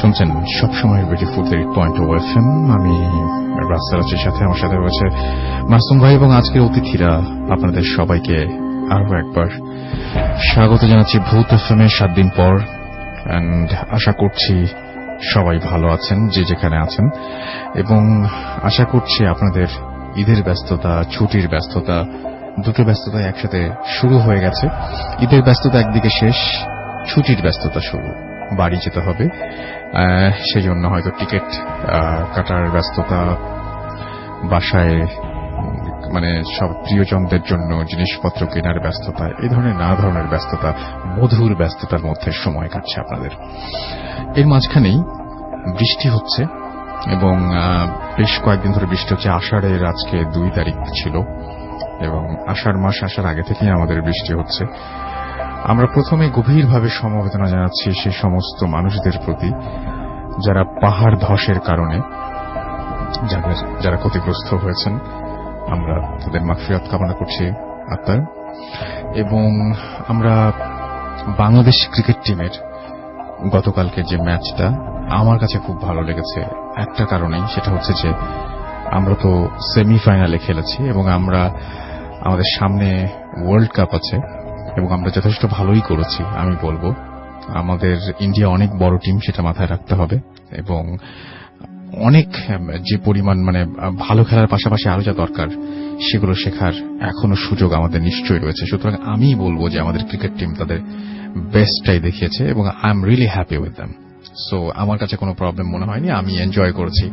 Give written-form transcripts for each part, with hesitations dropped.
শুনছেন সবসময় ready for the 8.0 FM। আমি রাসেল আছি, সাথে আমার সাথে রয়েছে মাসুম ভাই এবং আজকের অতিথিরা। আপনাদের সবাইকে আরো একবার স্বাগত জানাচ্ছি ভূত এফএম এর 7 দিন পর। এন্ড আশা করছি সবাই ভালো আছেন যে যেখানে আছেন, এবং আশা করছি আপনাদের ঈদের ব্যস্ততা, ছুটির ব্যস্ততা, দুটো ব্যস্ততা একসাথে শুরু হয়ে গেছে। ঈদের ব্যস্ততা একদিকে শেষ, ছুটির ব্যস্ততা শুরু। বাড়ি যেতে হবে, সেই জন্য হয়তো টিকিট কাটার ব্যস্ততা, বাসায় মানে সব প্রিয়জনদের জন্য জিনিসপত্র কেনার ব্যস্ততা, এই ধরনের নানা ধরনের ব্যস্ততা, মধুর ব্যস্ততার মধ্যে সময় কাটছে আপনাদের। এর মাঝখানেই বৃষ্টি হচ্ছে, এবং বেশ কয়েকদিন ধরে বৃষ্টি হচ্ছে। আষাঢ়ের আজকে 2 তারিখ ছিল, এবং আষাঢ় মাস আসার আগে থেকেই আমাদের বৃষ্টি হচ্ছে। আমরা প্রথমে গভীরভাবে সমবেদনা জানাচ্ছি সেই সমস্ত মানুষদের প্রতি যারা পাহাড় ধসের কারণে যারা ক্ষতিগ্রস্ত হয়েছেন। আমরা তাদের মাগফিরাত কামনা করছি আত্মার। এবং আমরা বাংলাদেশ ক্রিকেট টিমের গতকালকে যে ম্যাচটা আমার কাছে খুব ভালো লেগেছে একটা কারণেই, সেটা হচ্ছে যে আমরা তো সেমিফাইনালে খেলেছি, এবং আমরা আমাদের সামনে ওয়ার্ল্ড কাপ আছে, এবং আমরা যথেষ্ট ভালোই করেছি। আমি বলবো আমাদের ইন্ডিয়া অনেক বড় টিম, সেটা মাথায় রাখতে হবে, এবং অনেক যে পরিমাণ মানে ভালো খেলার পাশাপাশি আরো যা দরকার সেগুলো শেখার এখনো সুযোগ আমাদের নিশ্চয়ই রয়েছে। সুতরাং আমি বলবো যে আমাদের ক্রিকেট টিম তাদের বেস্টটাই দেখিয়েছে, এবং I am really happy with them. So আমার কাছে কোনো প্রবলেম মনে হয়নি, আমি এনজয় করেছি।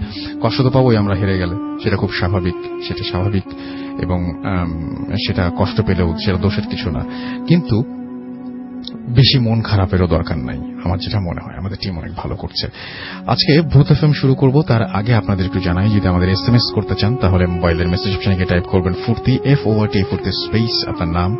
কষ্ট তো পাবোই আমরা হেরে গেলে, সেটা খুব স্বাভাবিক, সেটা স্বাভাবিক, এবং সেটা কষ্ট পেলেও সেটা দোষের কিছু না। কিন্তু বেশি মন খারাপেরও দরকার নাই, আমার যেটা মনে হয় আমাদের টিম অনেক ভালো করছে। আজকে ভূত এফএম শুরু করব, তার আগে আপনাদের একটু জানাই, যদি আমাদের এসএমএস করতে চান তাহলে মোবাইলের মেসেজ অপশনে গিয়ে টাইপ করবেন ফুর্তি, FORT, ফুর্তি স্পেস আপনার নাম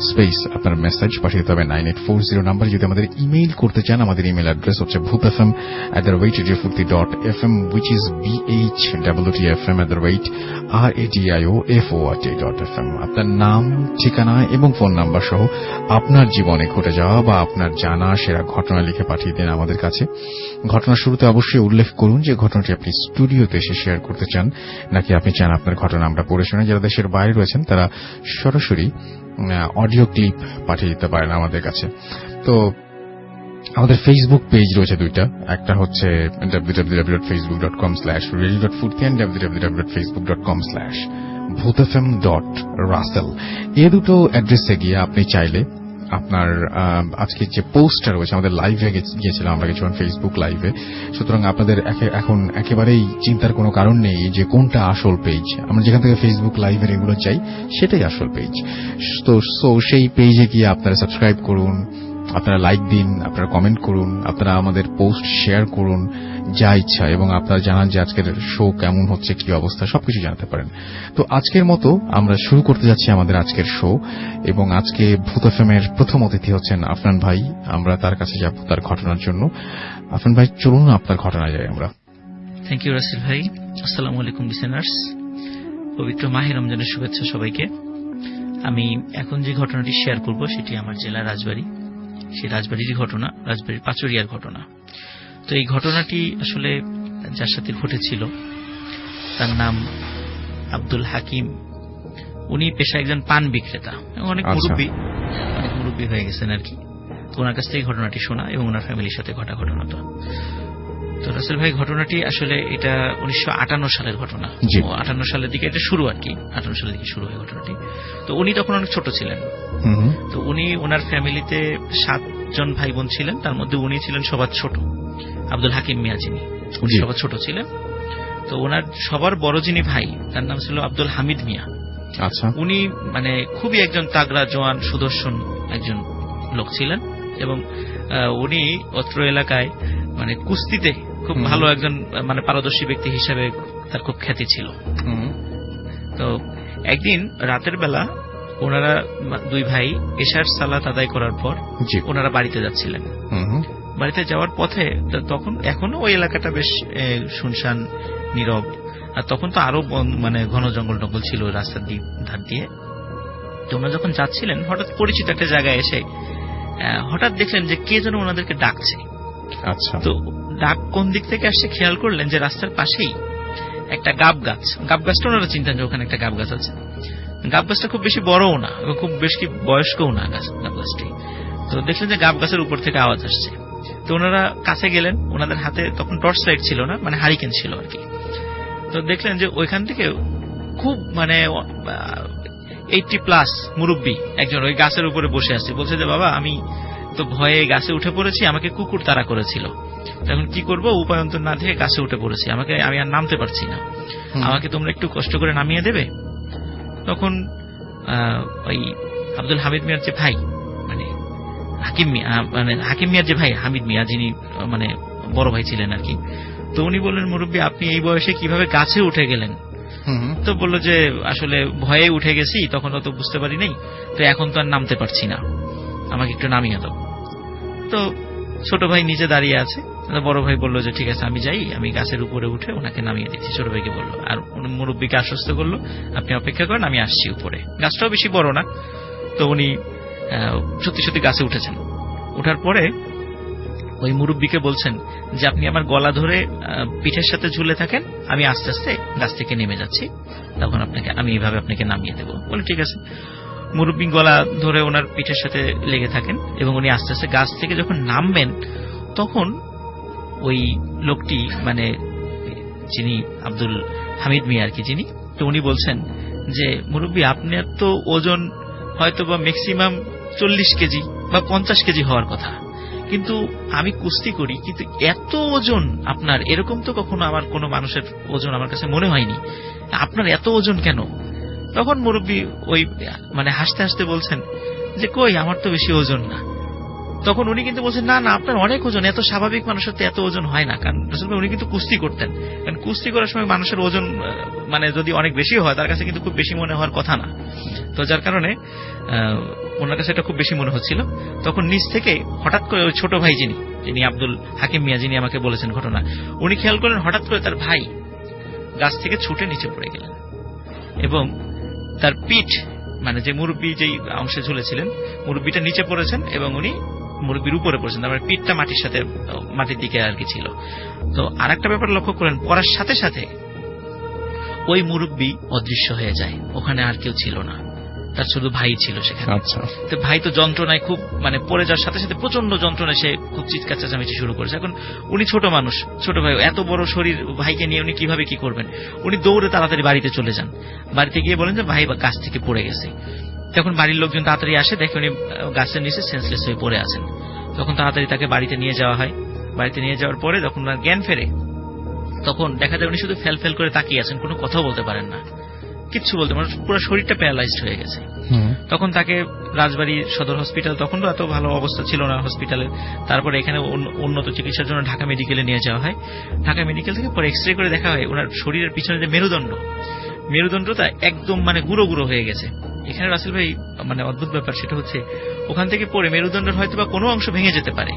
স্পেস আপনার মেসেজ পাঠিয়ে দিতে হবে 9840 নাম্বারে। যদি আমাদের ইমেইল করতে চান, আমাদের ইমেইল অ্যাড্রেস হচ্ছে bhootfm@radiofurti.fm, which is BHWTFM@radiofort.fm। আপনার নাম, ঠিকানা এবং ফোন নাম্বার সহ আপনার জীবনে ঘটে যাওয়া বা আপনার জানা সেরা ঘটনা লিখে পাঠিয়ে দিন আমাদের কাছে। ঘটনার শুরুতে অবশ্যই উল্লেখ করুন যে ঘটনাটি আপনি স্টুডিওতে এসে শেয়ার করতে চান, নাকি আপনি চান আপনার ঘটনা আমরা পড়ে শোনাই। যারা দেশের বাইরে রয়েছেন তারা সরাসরি অডিও ক্লিপ পাঠিয়ে দিতে পারেন আমাদের কাছে। তো আমাদের ফেসবুক পেজ রয়েছে দুইটা, একটা হচ্ছে www.facebook.com/radio.furti and www.facebook.com/bhootfm.russell। এই দুটো অ্যাড্রেসে গিয়ে আপনি চাইলে আপনার আজকে যে পোস্টটা রয়েছে, আমাদের লাইভে গিয়েছিলাম আমরা কিছুক্ষণ ফেসবুক লাইভে, সুতরাং আপনাদের এখন একেবারেই চিন্তার কোনো কারণ নেই যে কোনটা আসল পেজ। আমরা যেখান থেকে ফেসবুক লাইভের এগুলো চাই সেটাই আসল পেজ। তো সেই পেজে গিয়ে আপনারা সাবস্ক্রাইব করুন, আপনারা লাইক দিন, আপনারা কমেন্ট করুন, আপনারা আমাদের পোস্ট শেয়ার করুন, যা ইচ্ছা, এবং আপনারা জানান যে আজকের শো কেমন হচ্ছে, কি অবস্থা, সবকিছু জানাতে পারেন। তো আজকের মতো আমরা শুরু করতে যাচ্ছি আমাদের আজকের শো, এবং আজকে ভূত এফএম এর প্রথম অতিথি হচ্ছেন আফনান ভাই। আমরা তার কাছে যাব তার ঘটনার জন্য। আফনান ভাই, চলুন আপনার ঘটনায় যাই আমরা। থ্যাংক ইউ রাসেল ভাই। আসসালামু আলাইকুম লিসেনার্স, পবিত্র মাহে রমজানের শুভেচ্ছা সবাইকে। আমি এখন যে ঘটনাটি শেয়ার করব সেটি আমার জেলা রাজবাড়ী, সেই রাজবাড়ির ঘটনা, রাজবাড়ির পাচুরিয়ার ঘটনা। তো এই ঘটনাটি আসলে যার সাথে ঘটেছিল তার নাম আব্দুল হাকিম। উনি পেশা একজন পান বিক্রেতা, অনেক মুরব্বী হয়ে গেছেন আর কি। তো ওনার কাছ থেকে ঘটনাটি শোনা এবং ওনার ফ্যামিলির সাথে ঘটা ঘটনাটা। তো রাসেল ভাই, ঘটনাটি আসলে এটা 1958 সালের ঘটনা। 58 সালের দিকে এটা শুরু আর কি, 58 সালের দিকে শুরু হয় ঘটনাটি। তো উনি তখন অনেক ছোট ছিলেন। তো উনি ওনার ফ্যামিলিতে 7 জন ভাই বোন ছিলেন, তার মধ্যে উনি ছিলেন সবার ছোট। আব্দুল হাকিম মিয়া যিনি, উনি সবার ছোট ছিলেন। তো ওনার সবার বড় যিনি ভাই, তার নাম ছিল আব্দুল হামিদ মিয়া। আচ্ছা, উনি মানে খুবই একজন তাগড়া, জোয়ান, সুদর্শন একজন লোক ছিলেন, এবং উনি অত্র এলাকায় মানে কুস্তিতে খুব ভালো একজন মানে পারদর্শী ব্যক্তি হিসেবে তার খুব খ্যাতি ছিল। তো একদিন রাতের বেলা ওনারা 2 ভাই এশার সালাত আদায় করার পর ওনারা বাড়িতে যাচ্ছিলেন। বাড়িতে যাওয়ার পথে তখন এখনো ওই এলাকাটা বেশ শুনশান, নীরব, আর তখন তো আরো মানে ঘন জঙ্গল টঙ্গল ছিল রাস্তার ধার দিয়ে। তো ওনারা যখন যাচ্ছিলেন হঠাৎ পরিচিত একটা জায়গায় এসে হঠাৎ দেখলেন যে কে যেন ওনাদেরকে ডাকছে। আচ্ছা, তো ডাক কোন দিক থেকে আসছে খেয়াল করলেন যে রাস্তার পাশেই একটা গাব গাছটা ওনারা চিন্তান যে ওখানে একটা গাব গাছ আছে। গাব গাছটা খুব বেশি বড়ও না এবং খুব বেশি বয়স্কও না গাব গাছটি। তো দেখলেন যে গাব গাছের উপর থেকে আওয়াজ আসছে। তো ওনারা কাছে গেলেন, ওনাদের হাতে তখন টর্চ লাইট ছিল না, মানে হারিকেন ছিল আর কি। তো দেখলেন যে ওইখান থেকে খুব 80+ মুরব্বী একজন ওই গাছের উপরে বসে আছে, বলছে যে বাবা আমি তো ভয়ে গাছে উঠে পড়েছি, আমাকে কুকুর তাড়া করেছিল, তখন কি করব উপায়ন্তর না থেকে গাছে উঠে পড়েছি, আমি আর নামতে পারছি না, আমাকে তোমরা একটু কষ্ট করে নামিয়ে দেবে। তখন ওই আব্দুল হামিদ মিয়ার যে ভাই, মানে হাকিম মিয়ার যে ভাই হামিদ মিয়া, যিনি মানে বড় ভাই ছিলেন আর কি, তো উনি বললেন মুরব্বী আপনি এই বয়সে কিভাবে গাছে উঠে গেলেন? তো বললো যে আসলে ভয়ে উঠে গেছি, তখন তো বুঝতে পারি নাই, তো এখন তো আর নামতে পারছি না, আমাকে একটু নামিয়ে দাও। তো ছোট ভাই নিচে দাঁড়িয়ে আছে, বড় ভাই বললো যে ঠিক আছে আমি যাই, আমি গাছের উপরে উঠে ওনাকে নামিয়ে দিচ্ছি, ছোট ভাইকে বললো। আর মুরব্বীকে আশ্বস্ত করলো আপনি অপেক্ষা করেন, আমি আসছি উপরে। গাছটাও বেশি বড় না। তো উনি সত্যি সত্যি গাছে উঠেছেন। ওঠার পরে ওই মুরব্বীকে বলছেন যে আপনি আমার গলা ধরে পিঠের সাথে ঝুলে থাকেন, আমি আস্তে আস্তে গাছ থেকে নেমে যাচ্ছি, তখন আমি এইভাবে আপনাকে নামিয়ে দেবো। বলে ঠিক আছে। মুরব্বী গলা ধরে ওনার পিঠের সাথে লেগে থাকেন এবং উনি আস্তে আস্তে গাছ থেকে যখন নামবেন, তখন ওই লোকটি, মানে যিনি আব্দুল হামিদ মিয়া আর কি যিনি, তো উনি বলছেন যে মুরব্বী আপনার তো ওজন হয়তো বা ম্যাক্সিমাম 40 কেজি বা 50 কেজি হওয়ার কথা, কিন্তু আমি কুস্তি করি, কিন্তু এত ওজন আপনার, এরকম তো কখনো আমার কোনো মানুষের ওজন আমার কাছে মনে হয়নি, আপনার এত ওজন কেন? তখন মুরব্বী ওই মানে হাসতে হাসতে বলছেন যে কই আমার তো বেশি ওজন না। তখন উনি কিন্তু বলছেন না না আপনার অনেক ওজন, এত স্বাভাবিক মানুষের তো এত ওজন হয় না। কারণ উনি কিন্তু কুস্তি করতেন, কারণ কুস্তি করার সময় মানুষের ওজন মানে যদি অনেক বেশি হয় তার কাছে কিন্তু খুব বেশি মনে হওয়ার কথা না। তো যার কারণে ওনার কাছে এটা খুব বেশি মনে হচ্ছিল। তখন নিচ থেকে হঠাৎ করে ওই ছোট ভাই যিনি আব্দুল হাকিম মিয়া, যিনি আমাকে বলেছেন ঘটনা, উনি খেয়াল করলেন হঠাৎ করে তার ভাই গাছ থেকে ছুটে নিচে পড়ে গেলেন এবং তার পিঠ, মানে যে মুরব্বী যেই অংশে ঝুলেছিলেন, মুরব্বীটা নিচে পড়েছেন এবং উনি মুরব্বীর উপরে পড়েছেন, তার পিঠটা মাটির দিকে আর কি ছিল। তো আর একটা ব্যাপার লক্ষ্য করেন, পড়ার সাথে সাথে ওই মুরব্বী অদৃশ্য হয়ে যায়, ওখানে আর কেউ ছিল না, তার শুধু ভাই ছিল সেখানে। আচ্ছা। তো ভাই তো যন্ত্রণায় খুব মানে পড়ে যাওয়ার সাথে সাথে প্রচন্ড যন্ত্রণায় সে খুব চিৎকার চেঁচামেচি শুরু করেছে। এখন উনি ছোট মানুষ, ছোট ভাই, এত বড় শরীর, ভাইকে নিয়ে উনি কিভাবে কি করবেন? উনি দৌড়ে তাড়াতাড়ি বাড়িতে চলে যান। বাড়িতে গিয়ে বলেন যে ভাই গাছ থেকে পড়ে গেছে। তখন বাড়ির লোকজন তাড়াতাড়ি আসে, দেখে উনি গাছের নিচে সেন্সলেস হয়ে পড়ে আছেন। তখন তাড়াতাড়ি তাকে বাড়িতে নিয়ে যাওয়া হয়। বাড়িতে নিয়ে যাওয়ার পরে যখন ওনার জ্ঞান ফেরে, তখন দেখা যায় উনি শুধু ফেল করে তাকিয়ে আছেন, কোনো কথাও বলতে পারেন না, কিচ্ছু বলতে পারেন, পুরো শরীরটা প্যারালাইজড হয়ে গেছে। তখন তাকে রাজবাড়ী সদর হসপিটাল, তখন তো এত ভালো অবস্থা ছিল না হসপিটালের, তারপরে এখানে উন্নত চিকিৎসার জন্য ঢাকা মেডিকেলে নিয়ে যাওয়া হয়। ঢাকা মেডিকেল থেকে পরে এক্স রে করে দেখা হয় ওনার শরীরের পিছনে যে মেরুদণ্ডটা একদম মানে গুঁড়ো গুঁড়ো হয়ে গেছে। এখানে রাসেল ভাই মানে অদ্ভুত ব্যাপার সেটা হচ্ছে, ওখান থেকে পরে মেরুদণ্ডের হয়তো বা কোনো অংশ ভেঙে যেতে পারে,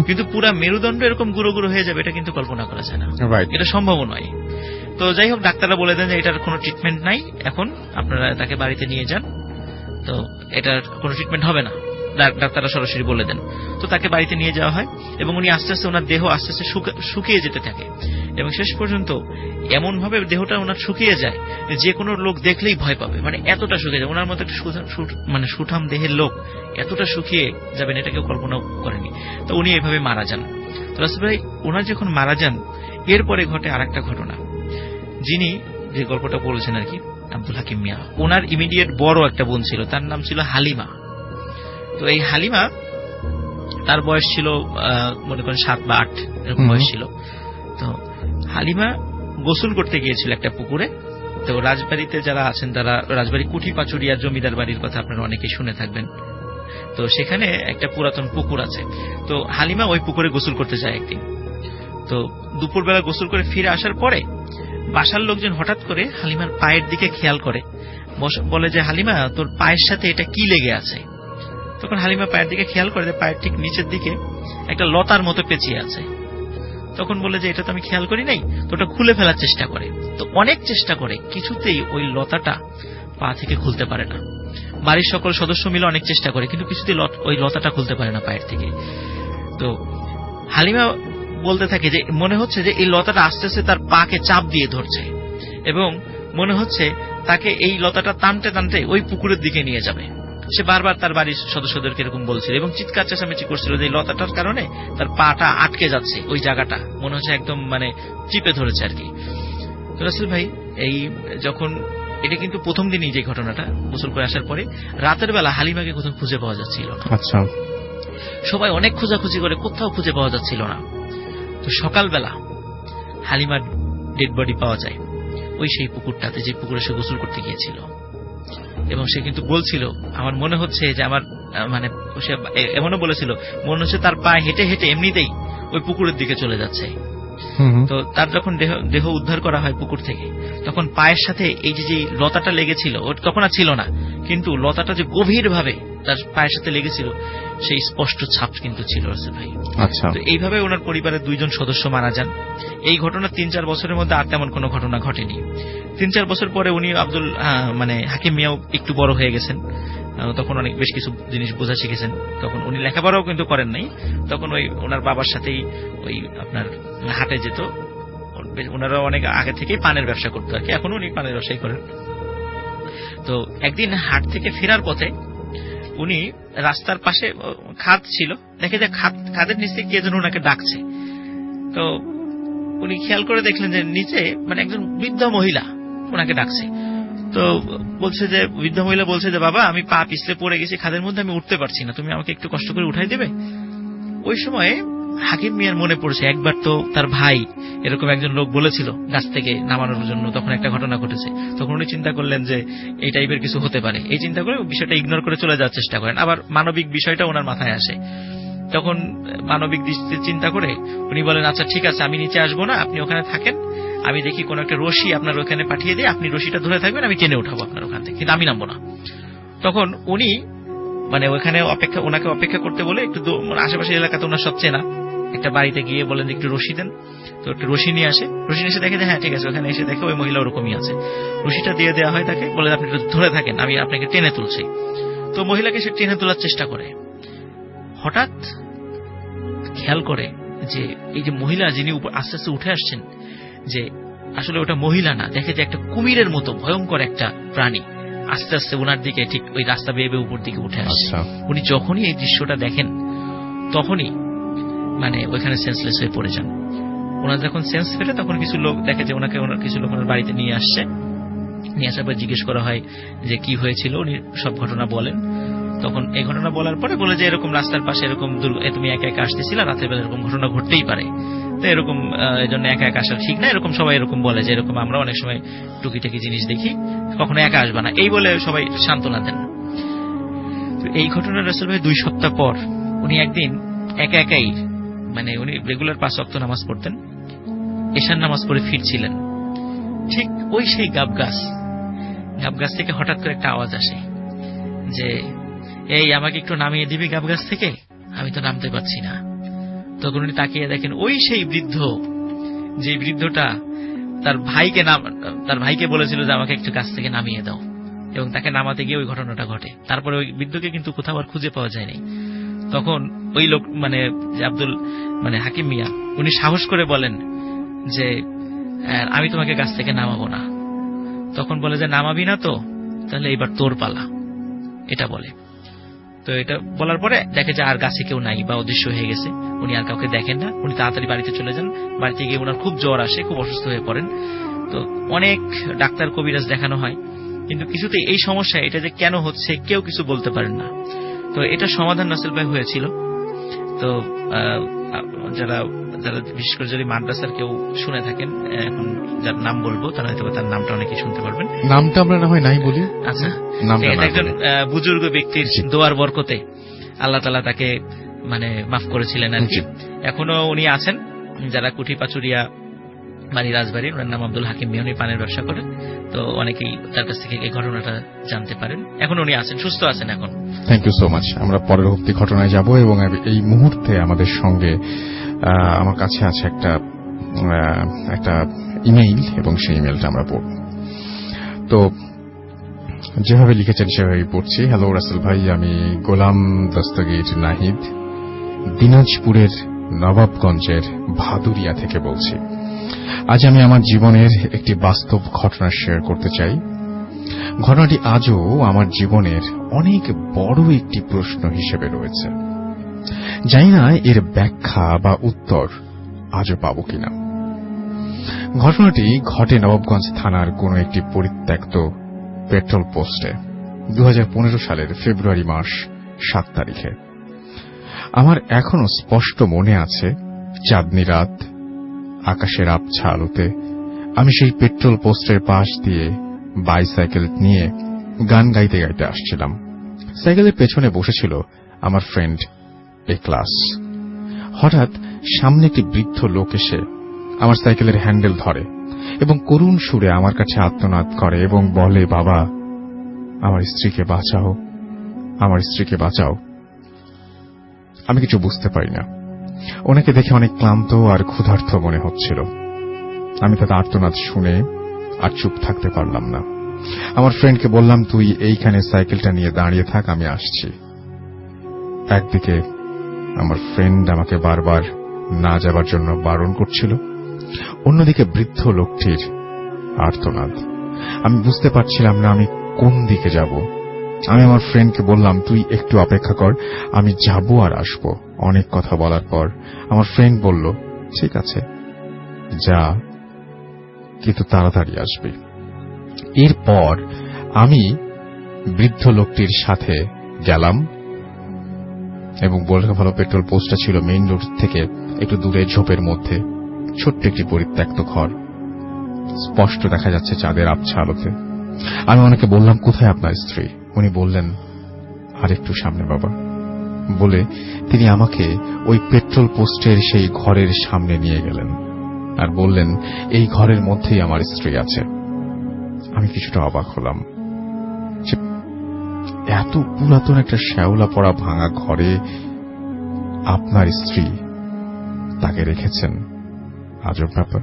কিন্তু পুরা মেরুদণ্ড এরকম গুঁড়ো গুঁড়ো হয়ে যাবে এটা কিন্তু কল্পনা করা যায় না, এটা সম্ভব নয়। তো যাই হোক, ডাক্তাররা বলে দেন যে এটার কোনো ট্রিটমেন্ট নাই, এখন আপনারা তাকে বাড়িতে নিয়ে যান, তো এটার কোনো ট্রিটমেন্ট হবে না, ডাক্তাররা সরাসরি বলে দেন। তো তাকে বাড়িতে নিয়ে যাওয়া হয় এবং উনি আস্তে আস্তে ওনার দেহ আস্তে আস্তে শুকিয়ে যেতে থাকে এবং শেষ পর্যন্ত এমন ভাবে দেহটা ওনার শুকিয়ে যায় যে কোনো লোক দেখলেই ভয় পাবে, মানে এতটা শুকিয়ে যায়। ওনার মতো একটা মানে সুঠাম দেহের লোক এতটা শুকিয়ে যাবেন এটা কেউ কল্পনা করেনি। তো উনি এভাবে মারা যান। তো রাসেল ভাই ওনার যখন মারা যান, এরপরে ঘটে আর একটা ঘটনা। যিনি যে গল্পটা বলেছেন আর কি আব্দুল হাকিম মিয়া, ওনার ইমিডিয়েট বড় একটা বোন ছিল, তার নাম ছিল হালিমা। তো এই হালিমা, তার বয়স ছিল মনে করেন 7 বা 8 এরকম বয়স ছিল। তো হালিমা গোসল করতে গিয়েছিল একটা পুকুরে। তো রাজবাড়িতে যারা আছেন তারা রাজবাড়ি কুঠি পাচুরিয়া জমিদার বাড়ির কথা আপনারা অনেকেই শুনে থাকবেন। তো সেখানে একটা পুরাতন পুকুর আছে। তো হালিমা ওই পুকুরে গোসল করতে যায় একদিন। তো দুপুরবেলা গোসল করে ফিরে আসার পরে বাসার লোকজন হঠাৎ করে হালিমার পায়ের দিকে খেয়াল করে, বলে যে হালিমা তোর পায়ের সাথে এটা কি লেগে আছে? তখন হালিমা পায়ের দিকে খেয়াল করে যে পায়ের ঠিক নিচের দিকে একটা লতার মতো পেঁচিয়ে আছে। তখন বলে যে এটা তো আমি খেয়াল করি নাই। তো ওটা খুলে ফেলার চেষ্টা করে, তো অনেক চেষ্টা করে, কিছুতেই ওই লতাটা পা থেকে খুলতে পারে না। বাড়ির সকল সদস্য মিলে অনেক চেষ্টা করে, কিন্তু কিছুতেই ওই লতাটা খুলতে পারে না পায়ের থেকে। তো হালিমা বলতে থাকে যে মনে হচ্ছে যে এই লতাটা আস্তে আস্তে তার পাকে চাপ দিয়ে ধরছে এবং মনে হচ্ছে তাকে এই লতাটা টানতে টানতে ওই পুকুরের দিকে নিয়ে যাবে। সে বারবার তার বাড়ির সদস্যদেরকে এরকম বলছিল এবং চিৎকার চেঁচামেচি করছিল যে এই লতাটার কারণে তার পাটা আটকে যাচ্ছে, ওই জায়গাটা মনে হচ্ছে একদম মানে চিপে ধরেছে আর কি। তো রাসেল ভাই এই যখন এটা কিন্তু প্রথম দিনই যে ঘটনাটা, গোসল করে আসার পরে রাতের বেলা হালিমাকে কোথাও খুঁজে পাওয়া যাচ্ছিল না। আচ্ছা, সবাই অনেক খোঁজাখুঁজি করে কোথাও খুঁজে পাওয়া যাচ্ছিল না। তো সকালবেলা হালিমার ডেড বডি পাওয়া যায় ওই সেই পুকুরটাতে, যে পুকুরে সে গোসল করতে গিয়েছিল। এবং সে কিন্তু বলছিল আমার মনে হচ্ছে যে আমার মানে সে এমনও বলেছিল মনে হচ্ছে তার পা হেঁটে হেঁটে এমনিতেই ওই পুকুরের দিকে চলে যাচ্ছে। তো তার যখন দেহ উদ্ধার করা হয় পুকুর থেকে, তখন পায়ের সাথে এই যে লতাটা লেগেছিল ওর তখন আর ছিল না, কিন্তু লতাটা যে গভীর ভাবে তার পায়ের সাথে লেগেছিল সেই স্পষ্ট ছাপ কিন্তু ছিল রাসেল ভাই। আচ্ছা, তো এইভাবে ওনার পরিবারের 2 জন সদস্য মারা যান। এই ঘটনা 3-4 বছরের মধ্যে আর তেমন কোনো ঘটনা ঘটেনি। 3-4 বছর পরে উনি আব্দুল মানে হাকিম মিয়াও একটু বড় হয়ে গেছেন, তখন অনেক বেশ কিছু জিনিস বোঝা শিখেছেন। তখন উনি লেখাপড়াও কিন্তু করেন নাই, তখন ওই ওনার বাবার সাথেই ওই আপনার হাটে যেত। ওনারা অনেক আগে থেকেই পানের ব্যবসা করতো আর কি, এখনো উনি পানের ব্যবসাই করেন। তো একদিন হাট থেকে ফেরার পথে উনি রাস্তার পাশে খাদ ছিল, দেখে যে খাদের নিচে কে যেন ওনাকে ডাকছে। তো উনি খেয়াল করে দেখলেন যে নিচে মানে একজন বৃদ্ধ মহিলা ওনাকে ডাকছে। তো বলছে যে বৃদ্ধ মহিলা বলছে যে বাবা আমি পা পিছলে পড়ে গেছি খাদের মধ্যে, আমি উঠতে পারছি না, তুমি আমাকে একটু কষ্ট করে উঠাই দেবে। ওই সময়ে হাকিম মিয়ার মনে পড়ছে একবার তো তার ভাই এরকম একজন লোক বলেছিল গাছ থেকে নামানোর জন্য, তখন একটা ঘটনা ঘটেছে। তখন উনি চিন্তা করলেন যে এই টাইপের কিছু হতে পারে, এই চিন্তা করে বিষয়টা ইগনোর করে চলে যাওয়ার চেষ্টা করেন। আবার মানবিক বিষয়টা ওনার মাথায় আসে, তখন মানবিক দৃষ্টিতে চিন্তা করে উনি বলেন আচ্ছা ঠিক আছে আমি নিচে আসবো না, আপনি ওখানে থাকেন, আমি দেখি কোন একটা রশি আপনার ওখানে পাঠিয়ে দিই, আপনি রশিটা ধরে থাকবেন, আমি টেনে উঠাবো আপনার ওখান থেকে, কিন্তু আমি নামবো না। তখন উনি মানে ওখানে ওনাকে অপেক্ষা করতে বলে একটু আশেপাশে এলাকাতে ওনার সব চেনা একটা বাড়িতে গিয়ে বলেন একটু রশি দেন। তো একটা রশি নিয়ে আসে, রশি নিয়ে এসে দেখে যে হ্যাঁ ঠিক আছে, ওখানে এসে দেখে ওই মহিলা ওরকমই আছে। রশিটা দিয়ে দেওয়া হয় তাকে, বলে আপনি একটু ধরে থাকেন, আমি আপনাকে টেনে তুলছি। তো মহিলাকে সে টেনে তোলার চেষ্টা করে, হঠাৎ খেয়াল করে যে এই যে মহিলা যিনি আস্তে আস্তে উঠে আসছেন, যে আসলে ওটা মহিলা না, দেখে যে একটা কুমিরের মতো ভয়ঙ্কর একটা প্রাণী আস্তে আস্তে ওনার দিকে ঠিক ওই রাস্তা বেয়ে উপর দিকে উঠে আসছে। উনি যখনই এই দৃশ্যটা দেখেন তখনই মানে ওইখানে সেন্সলেস হয়ে পড়ে যান। ওনার যখন সেন্স ফেলে তখন কিছু লোক দেখে যে ওনাকে কিছু লোক ওনার বাড়িতে নিয়ে আসছে, নিয়ে আসার পর জিজ্ঞেস করা হয় যে কি হয়েছিল, উনি সব ঘটনা বলেন। তখন এই ঘটনা বলার পরে বলে যে এরকম রাস্তার পাশে এরকম তুমি একা একা আসতেছিল, রাতের বেলা এরকম ঘটনা ঘটতেই পারে, তো এরকম এই জন্য একা একা আসা ঠিক না, এরকম সবাই এরকম বলে যে এরকম আমরা অনেক সময় টুকিটাকি জিনিস দেখি, কখনো একা আসবা না, এই বলে সবাই সান্ত্বনা দেন। তো এই ঘটনা রাসূল ভাই 2 সপ্তাহ পর উনি একদিন একা একাই মানে উনি রেগুলার 5 ওয়াক্ত নামাজ পড়তেন, এশার নামাজ পড়ে ফিরছিলেন, ঠিক ওই সেই গাব গাছ থেকে হঠাৎ করে একটা আওয়াজ আসে যে এই আমাকে একটু নামিয়ে দিবি গাব গাছ থেকে, আমি তো নামতে পারছি না। তখন উনি তাকিয়ে দেখেন ওই সেই বৃদ্ধ, যে বৃদ্ধটা তার ভাইকে বলেছিল যে আমাকে একটু গাছ থেকে নামিয়ে দাও, এবং তাকে নামাতে গিয়ে ওই ঘটনাটা ঘটে। তারপরে ওই বৃদ্ধকে কিন্তু কোথাও আর খুঁজে পাওয়া যায়নি। তখন ওই লোক মানে আব্দুল মানে হাকিম মিয়া উনি সাহস করে বলেন যে আমি তোমাকে গাছ থেকে নামাবো না। তখন বলে যে নামাবি না তো, তাহলে এবার তোর পালা, এটা বলে। তো এটা বলার পরে দেখে যে আর গাছে কেউ নাই বা অদৃশ্য হয়ে গেছে, উনি আর কাউকে দেখেন না, উনি তাড়াতাড়ি বাড়িতে চলে যান। বাড়িতে গিয়ে ওনার খুব জ্বর আসে, খুব অসুস্থ হয়ে পড়েন। তো অনেক ডাক্তার কবিরাজ দেখানো হয়, কিন্তু কিছুতে এই সমস্যা এটা যে কেন হচ্ছে কেউ কিছু বলতে পারেন না। তো এটা সমাধান রাসেল ভাই হয়েছিল। তো যারা বিশেষ করে যদি মাদ্রাসার কেউ শুনে থাকেন, এখন যার নাম বলবো তারা হয়তো তার নামটা অনেকেই শুনতে পারবেন, নামটা আমরা না হয় নাই বলি। আচ্ছা, একজন বুজুর্গ ব্যক্তির দোয়ার বরকতে আল্লাহ তাআলা তাকে মানে মাফ করেছিলেন আর কি। এখনো উনি আছেন, যারা কুঠি পাচুরিয়া বাড়ি রাজবাড়ির, ওনার নাম আব্দুল হাকিম মিয়া, উনি পানের ব্যবসা করেন। তো অনেকেই তার কাছ থেকে এই ঘটনাটা জানতে পারেন। এখন উনি আছেন, সুস্থ আছেন এখন। Thank you so much. আমরা পরবর্তী ঘটনায় যাব, এবং এই মুহূর্তে আমাদের সঙ্গে আমার কাছে আছে একটা ইমেইল, এবং সেই ইমেইলটা আমরা পড়ব। তো যেভাবে লিখেছেন সেভাবেই পড়ছি। হ্যালো রাসেল ভাই, আমি গোলাম দস্তগীর নাহিদ, দিনাজপুরের নবাবগঞ্জের ভাদুরিয়া থেকে বলছি। আজ আমি আমার জীবনের একটি বাস্তব ঘটনা শেয়ার করতে চাই। ঘটনাটি আজও আমার জীবনের অনেক বড় একটি প্রশ্ন হিসেবে রয়েছে। জানি না এর ব্যাখ্যা বা উত্তর আজও পাব কিনা। ঘটনাটি ঘটে নবাবগঞ্জ থানার কোন একটি পরিত্যক্ত পেট্রোল পোস্টে 2015 সালের ফেব্রুয়ারি মাস 7 তারিখে। আমার এখনো স্পষ্ট মনে আছে, চাঁদনি রাত, আকাশের আবছা আলোতে আমি সেই পেট্রোল পোস্টের পাশ দিয়ে বাইসাইকেল নিয়ে গান গাইতে গাইতে আসছিলাম। সাইকেলের পেছনে বসেছিল আমার ফ্রেন্ড এক্লাস। হঠাৎ সামনে একটি বৃদ্ধ লোক এসে আমার সাইকেলের হ্যান্ডেল ধরে এবং করুণ সুরে আমার কাছে আর্তনাদ করে এবং বলে, বাবা, আমার স্ত্রীকে বাঁচাও, আমার স্ত্রীকে বাঁচাও। আমি কিছু বুঝতে পারি না। ওনাকে দেখে অনেক ক্লান্ত আর ক্ষুধার্ত মনে হচ্ছিল। আমি তার আর্তনাদ শুনে আর চুপ থাকতে পারলাম না। আমার ফ্রেন্ডকে বললাম, তুই এইখানে সাইকেলটা নিয়ে দাঁড়িয়ে থাক, আমি আসছি। একদিকে আমার ফ্রেন্ড আমাকে বারবার না যাবার জন্য বারণ করছিল, অন্যদিকে বৃদ্ধ লোকটির আর্তনাদ। আমি বুঝতে পারছিলাম না আমি কোন দিকে যাব। আমি আমার ফ্রেন্ডকে বললাম, তুই একটু অপেক্ষা কর, আমি যাব আর আসব। অনেক কথা বলার পর আমার ফ্রেন্ড বলল, ঠিক আছে যা, কিন্তু তাড়াতাড়ি আসবে। এরপর আমি বৃদ্ধ লোকটির সাথে গেলাম এবং বলতে ভালো পেট্রোল পোস্টটা ছিল মেইন রোড থেকে একটু দূরে ঝোপের মধ্যে, ছোট্ট একটি পরিত্যক্ত ঘর, স্পষ্ট দেখা যাচ্ছে চাঁদের আবছা আলোতে। আমি ওনাকে বললাম, কোথায় আপনার স্ত্রী? উনি বললেন, আর একটু সামনে বাবা, বলে তিনি আমাকে ওই পেট্রোল পোস্টের সেই ঘরের সামনে নিয়ে গেলেন আর বললেন, এই ঘরের মধ্যেই আমার স্ত্রী আছে। আমি কিছুটা অবাক হলাম। এত পুরাতন একটা শ্যাওলা পড়া ভাঙা ঘরে আপনার স্ত্রী তাকে রেখেছেন, আজব ব্যাপার।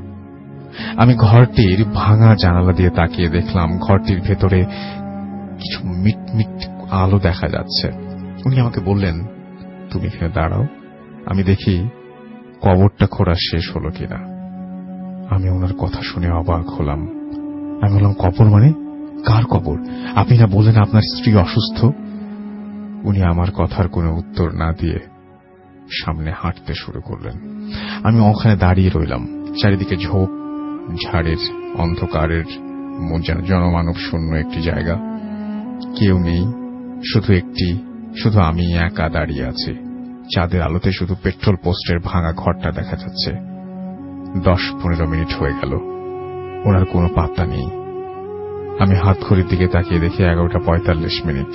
আমি ঘরটির ভাঙা জানালা দিয়ে তাকিয়ে দেখলাম ঘরটির ভেতরে কিছু মিটমিট আলো দেখা যাচ্ছে। উনি আমাকে বললেন, তুমি এখানে দাঁড়াও, আমি দেখি কবরটা খোঁড়া শেষ হলো কিনা। আমি ওনার কথা শুনে অবাক হলাম। আমি বললাম, কবর মানে? কার কবর? আপনি না বললেন আপনার স্ত্রী অসুস্থ? উনি আমার কথার কোনো উত্তর না দিয়ে সামনে হাঁটতে শুরু করলেন। আমি ওখানে দাঁড়িয়ে রইলাম। চারিদিকে ঝোপ ঝাড়ের অন্ধকারের যেন জনমানব শূন্য একটি জায়গা। কেউ নেই, শুধু আমি একা দাঁড়িয়ে আছি। চাঁদের আলোতে শুধু পেট্রোল পোস্টের ভাঙা ঘরটা দেখা যাচ্ছে। 10-15 মিনিট হয়ে গেল, ওনার কোনো পাত্তা নেই। আমি হাত ঘড়ির দিকে তাকিয়ে দেখি 11:45 মিনিট।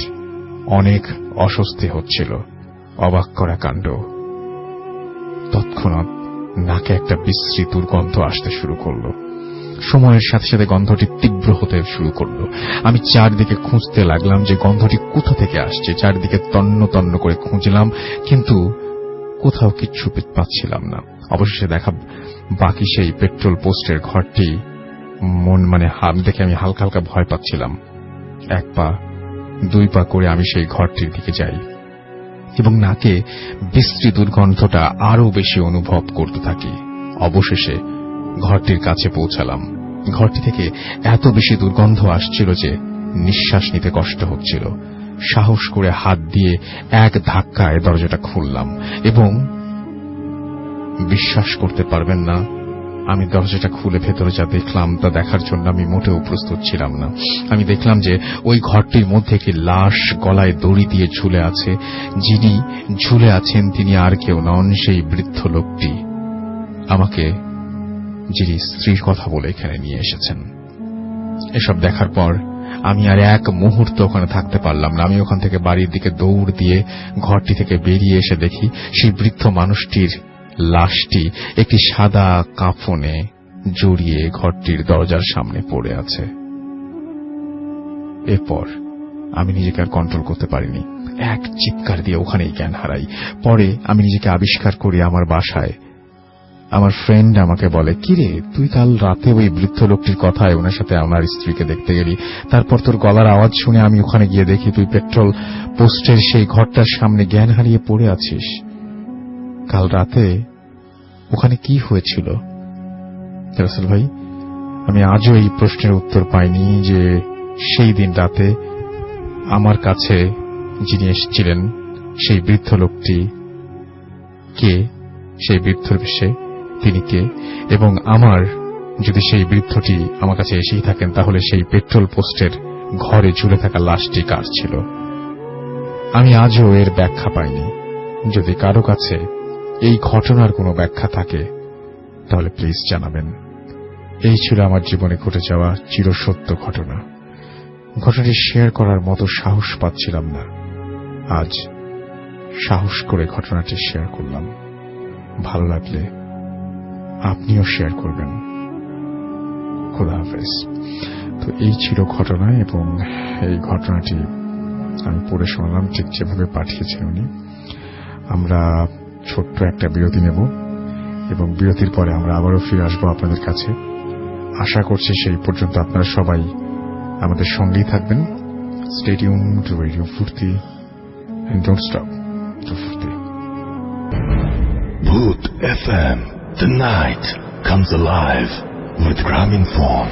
অনেক অস্বস্তি হচ্ছিল। অবাক করা কাণ্ড। তৎক্ষণাৎ নাকে একটা বিশ্রী দুর্গন্ধ আসতে শুরু করলো। সময়ের সাথে সাথে গন্ধটি তীব্র হতে শুরু করলো। আমি চারদিকে খুঁজতে লাগলাম যে গন্ধটি কোথা থেকে আসছে। চারদিকে তন্ন তন্ন করে খুঁজলাম, কিন্তু কোথাও কিচ্ছু পাচ্ছিলাম না। অবশেষে দেখা বাকি সেই পেট্রোল পোস্টের ঘরটি। হাত দেখে আমি হালকা হালকা ভয় পাচ্ছিলাম। 1 পা 2 পা করে আমি সেই ঘরটির দিকে যাই এবং নাকে বিশ্রী দুর্গন্ধটা আরো বেশি অনুভব করতে থাকি। অবশেষে ঘরটির কাছে পৌঁছালাম। ঘরটি থেকে এত বেশি দুর্গন্ধ আসছিল যে নিঃশ্বাস নিতে কষ্ট হচ্ছিল। সাহস করে হাত দিয়ে এক ধাক্কায় দরজাটা খুললাম এবং বিশ্বাস করতে পারবেন না, আমি দরজাটা খুলে ভেতরে যা দেখলাম তা দেখার জন্য আমি মোটেও প্রস্তুত ছিলাম না। আমি দেখলাম যে ওই ঘরটির মধ্যে একটি লাশ গলায় দড়ি দিয়ে ঝুলে আছে। যিনি ঝুলে আছেন তিনি আর কেউ নন, সেই বৃদ্ধ লোকটি আমাকে যিনি স্ত্রীর কথা বলে এখানে নিয়ে এসেছেন। এসব দেখার পর আমি আর এক মুহূর্ত ওখানে থাকতে পারলাম না। আমি ওখান থেকে বাড়ির দিকে দৌড় দিয়ে ঘরটি থেকে বেরিয়ে এসে দেখি সেই বৃদ্ধ মানুষটির লাশটি একটি সাদা কাফনে জড়িয়ে ঘরটির দরজার সামনে পড়ে আছে। এরপর আমি নিজেকে আর কন্ট্রোল করতে পারিনি। এক চিৎকার দিয়ে ওখানেই জ্ঞান হারাই। পরে আমি নিজেকে আবিষ্কার করি আমার বাসায়। আমার ফ্রেন্ড আমাকে বলে, কিরে, তুই কাল রাতে ওই বৃদ্ধ লোকটির কথায় ওনার সাথে আমার স্ত্রীকে দেখতে গেলি, তারপর তোর গলার আওয়াজ শুনে আমি ওখানে গিয়ে দেখি তুই পেট্রোল পোস্টের সেই ঘরটার সামনে জ্ঞান হারিয়ে পড়ে আছিস। কাল রাতে ওখানে কি হয়েছিল? রাসেল ভাই, আমি আজও এই প্রশ্নের উত্তর পাইনি যে সেই দিন রাতে আমার কাছে যিনি এসেছিলেন সেই বৃদ্ধ লোকটি কে, সেই বৃদ্ধ বেশে তিনি কে, এবং আমার যদি সেই বৃদ্ধটি আমার কাছে এসেই থাকেন তাহলে সেই পেট্রোল পোস্টের ঘরে ঝুলে থাকা লাশটি কার ছিল? আমি আজও এর ব্যাখ্যা পাইনি। যদি কারো কাছে এই ঘটনার কোনো ব্যাখ্যা থাকে তাহলে প্লিজ জানাবেন। এই ছিল আমার জীবনে ঘটে যাওয়া চিরসত্য ঘটনা। ঘটনাটি শেয়ার করার মতো সাহস পাচ্ছিলাম না। আজ সাহস করে ঘটনাটি শেয়ার করলাম। ভালো লাগলে আপনিও শেয়ার করবেন। খোদা হাফেজ। তো এই ছিল ঘটনা, এবং এই ঘটনাটি আমি পড়ে শোনালাম ঠিক যেভাবে পাঠিয়েছেন উনি। আমরা ছোট্ট একটা বিরতি নেব, এবং বিরতির পরে আমরা আবারও ফিরে আসবো আপনাদের কাছে। আশা করছি সেই পর্যন্ত আপনারা সবাই আমাদের সঙ্গেই থাকবেন। স্টে টিউনড টু রেডিও ফুর্তি and don't stop to ফুর্তি। Bhoot FM, the night comes alive with Graminphone.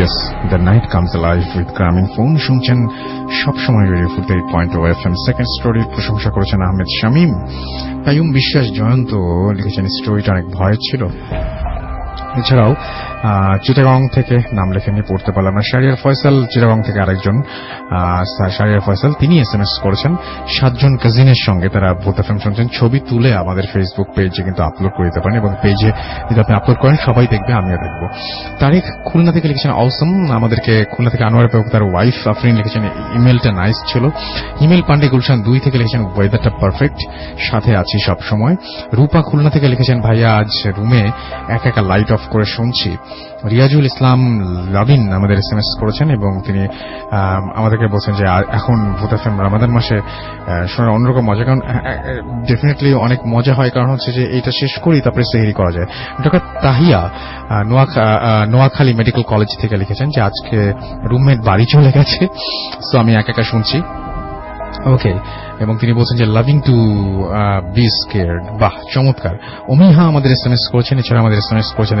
Yes, the night comes alive with Graminphone. শুনছেন সবসময় রেডিও ফুর্তি 8.0 FM। সেকেন্ড স্টোরির প্রশংসা করেছেন আহমেদ শামীম। কাইয়ুম বিশ্বাস জয়ন্ত লিখেছেন স্টোরিটা অনেক ভয়ের ছিল। এছাড়াও চিটাগং থেকে নাম লেখেননি, পড়তে পারলাম না। শাহরিয়ার ফয়সাল চিটাগং থেকে আরেকজন, শাহরিয়ার ফয়সাল, তিনি এসএমএস করেছেন 7 জন কাজিনের সঙ্গে তারা ভূত এফএম শুনছেন। ছবি তুলে আমাদের ফেসবুক পেজে কিন্তু আপলোড করে দিতে পারেন, এবং পেজে যদি আপনি আপলোড করেন সবাই দেখবে, আমিও দেখব। তারিখ খুলনা থেকে লিখেছেন অসম। আমাদেরকে খুলনা থেকে আনোয়ার এবং তার ওয়াইফ আফরিন লিখেছেন ইমেলটা নাইস ছিল। ইমেল পান্ডে গুলশান 2 থেকে লিখেছেন ওয়েদারটা পারফেক্ট, সাথে আছি সব সময়। রূপা খুলনা থেকে লিখেছেন ভাইয়া আজ রুমে একা একা লাইট অফ করে শুনছি। রিয়াজুল ইসলাম লাবিন আমাদের এসএমএস করেছেন, এবং তিনি আমাদেরকে বলছেন যে এখন ভূত এফএম রমাদান মাসে শোনার অন্যরকম মজা, কারণ ডেফিনেটলি অনেক মজা হয়, কারণ হচ্ছে যে এইটা শেষ করি তারপরে সেহরি করা যায়। Doctor Tahiya Noakhali medical college থেকে লিখেছেন যে আজকে রুমমেট বাড়ি চলে গেছে, সো আমি একা একা শুনছি। ওকে, এবং তিনি বলছেন যে লাভিং টু বি স্কেয়ার্ড। বাহ, চমৎকার। অমিহা আমাদের এসএমএস করেছেন। এছাড়া আমাদের এসএমএস করেছেন